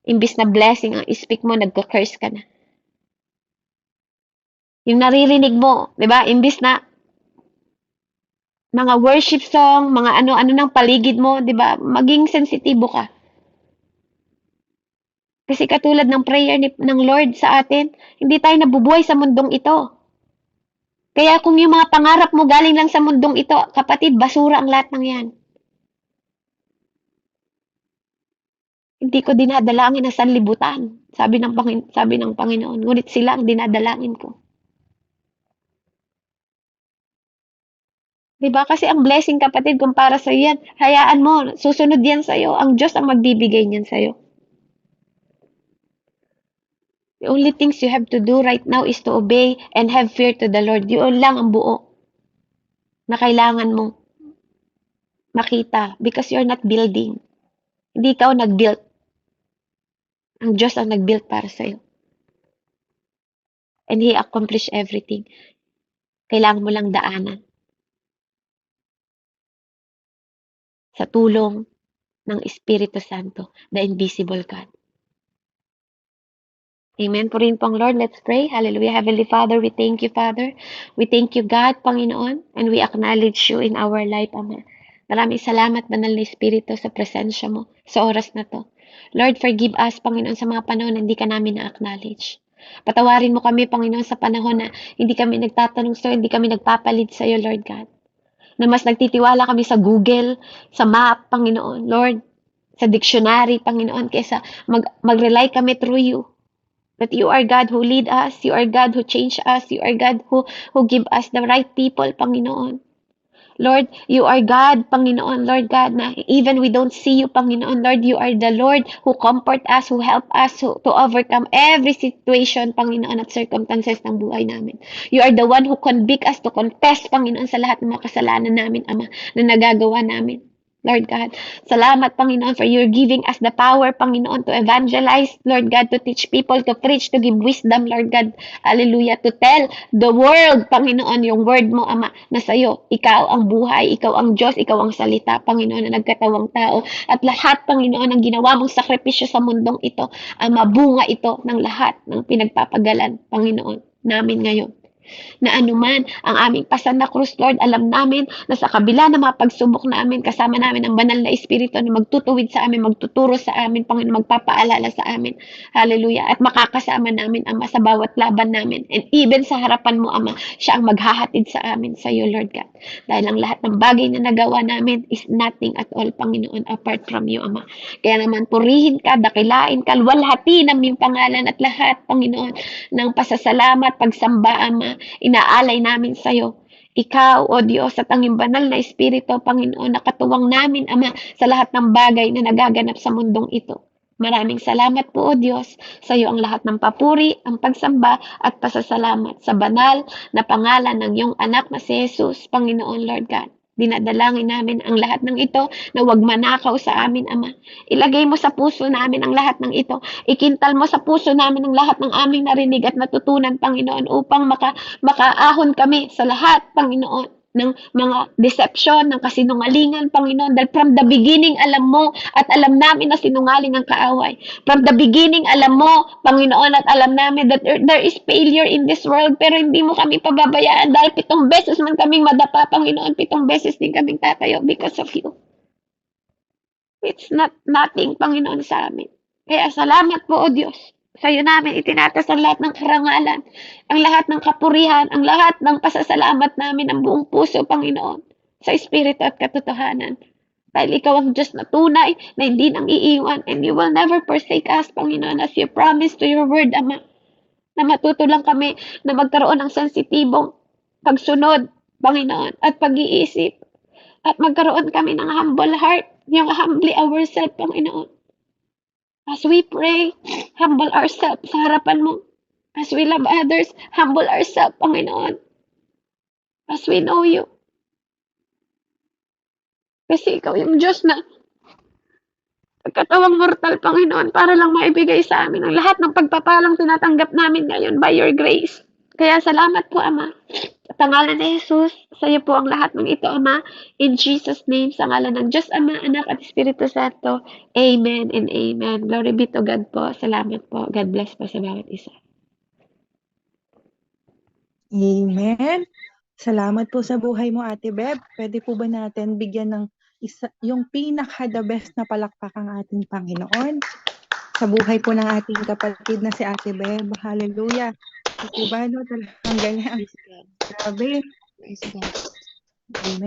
Imbis na blessing ang speak mo, nagka-curse ka na. Yung naririnig mo, diba? Imbis na mga worship song, mga ano-ano ng paligid mo, 'di ba? Maging sensitibo ka. Kasi katulad ng prayer ng Lord sa atin, hindi tayo nabubuhay sa mundong ito. Kaya kung yung mga pangarap mo galing lang sa mundong ito, kapatid, basura ang lahat ng 'yan. Hindi ko dinadalangin na sanlibutan, sabi ng Panginoon, ngunit sila ang dinadalangin ko. 'Di ba? Kasi ang blessing, kapatid, kung para sa yan, hayaan mo, susunod yan sa iyo. Ang Diyos ang magbibigay niyan sa iyo. The only things you have to do right now is to obey and have fear to the Lord. Yun lang ang buo na kailangan mong makita because you're not building. Hindi ikaw nag-build. Ang Diyos ang nag-build para sa iyo. And He accomplished everything. Kailangan mo lang daanan. Sa tulong ng Espiritu Santo, the invisible God. Amen. Purihin po ang Lord. Let's pray. Hallelujah. Heavenly Father, we thank you, Father. We thank you, God, Panginoon, and we acknowledge you in our life, Ama. Maraming salamat, Banal na Espiritu, sa presensya mo sa oras na to. Lord, forgive us, Panginoon, sa mga panahon na hindi ka namin na-acknowledge. Patawarin mo kami, Panginoon, sa panahon na hindi kami nagtatanong sa'yo, hindi kami nagpapalit sa'yo, Lord God. Na mas nagtitiwala kami sa Google, sa map, Panginoon, Lord, sa dictionary, Panginoon, kaysa mag-rely kami through you. That you are God who lead us, you are God who change us, you are God who give us the right people, Panginoon. Lord, you are God, Panginoon, Lord God, na even we don't see you, Panginoon, Lord, you are the Lord who comfort us, who help us to overcome every situation, Panginoon, at circumstances ng buhay namin. You are the one who convict us to confess, Panginoon, sa lahat ng mga kasalanan namin, Ama, na nagagawa namin. Lord God, salamat, Panginoon, for you're giving us the power, Panginoon, to evangelize, Lord God, to teach people, to preach, to give wisdom, Lord God, hallelujah, to tell the world, Panginoon, yung word mo, Ama, na sa'yo, ikaw ang buhay, ikaw ang Diyos, ikaw ang salita, Panginoon, na nagkatawang tao, at lahat, Panginoon, ang ginawa mong sakripisyo sa mundong ito, ang mabunga ito ng lahat ng pinagpapagalan, Panginoon, namin ngayon. Na anuman ang aming pasan na krus, Lord, alam namin na sa kabila ng mga pagsubok namin, kasama namin ang banal na Espiritu na magtutuwid sa amin, magtuturo sa amin, Panginoon, magpapaalala sa amin. Hallelujah. At makakasama namin, Ama, sa bawat laban namin. And even sa harapan mo, Ama, siya ang maghahatid sa amin, sa iyo, Lord God. Dahil ang lahat ng bagay na nagawa namin is nothing at all, Panginoon, apart from you, Ama. Kaya naman, purihin ka, dakilain ka, luwalhati namin pangalan at lahat, Panginoon, ng pasasalamat, pagsamba, Ama, inaalay namin sa iyo. Ikaw, O Diyos, at ang iyong banal na Espiritu, Panginoon, nakatuwang namin, Ama, sa lahat ng bagay na nagaganap sa mundong ito. Maraming salamat po, O Diyos, sa iyo ang lahat ng papuri, ang pagsamba, at pasasalamat sa banal na pangalan ng iyong anak na si Jesus, Panginoon, Lord God. Dinadalangin namin ang lahat ng ito na huwag manakaw sa amin, Ama. Ilagay mo sa puso namin ang lahat ng ito. Ikintal mo sa puso namin ang lahat ng aming narinig at natutunan, Panginoon, upang makaahon kami sa lahat, Panginoon, ng mga deception, ng kasinungalingan, Panginoon. Dahil from the beginning, alam mo at alam namin na sinungaling ang kaaway. From the beginning, alam mo, Panginoon, at alam namin that there is failure in this world, pero hindi mo kami pababayaan dahil 7 beses man kaming madapa, Panginoon, 7 beses din kaming tatayo because of you. It's not nothing, Panginoon, sa amin. Kaya salamat po, O Diyos. Sa iyo namin itinatas ang lahat ng karangalan, ang lahat ng kapurihan, ang lahat ng pasasalamat namin ng buong puso, Panginoon, sa Espiritu at katotohanan. Dahil ikaw ang Diyos na tunay, na hindi nang iiwan, and you will never forsake us, Panginoon, as you promised to your word, Ama, na matuto lang kami na magkaroon ng sensitibong pagsunod, Panginoon, at pag-iisip, at magkaroon kami ng humble heart, yung humbly ourselves, Panginoon. As we pray, humble ourselves sa harapan mo. As we love others, humble ourselves, Panginoon. As we know you. Kasi ikaw yung Diyos na katawang mortal, Panginoon, para lang maibigay sa amin ang lahat ng pagpapalang tinatanggap namin ngayon by your grace. Kaya salamat po, Ama. Sa ngalan ni Jesus, sa iyo po ang lahat ng ito, Ama. In Jesus' name, sa ngalan ng Diyos, Ama, Anak, at Espiritu Santo. Amen and amen. Glory be to God po. Salamat po. God bless po sa bawat isa. Amen. Salamat po sa buhay mo, Ate Beb. Pwede po ba natin bigyan ng yung pinaka-the best na palakpak ang ating Panginoon sa buhay po ng ating kapatid na si Ate Beb. Hallelujah. Diba, no? Ang galing. Grabe. Amen.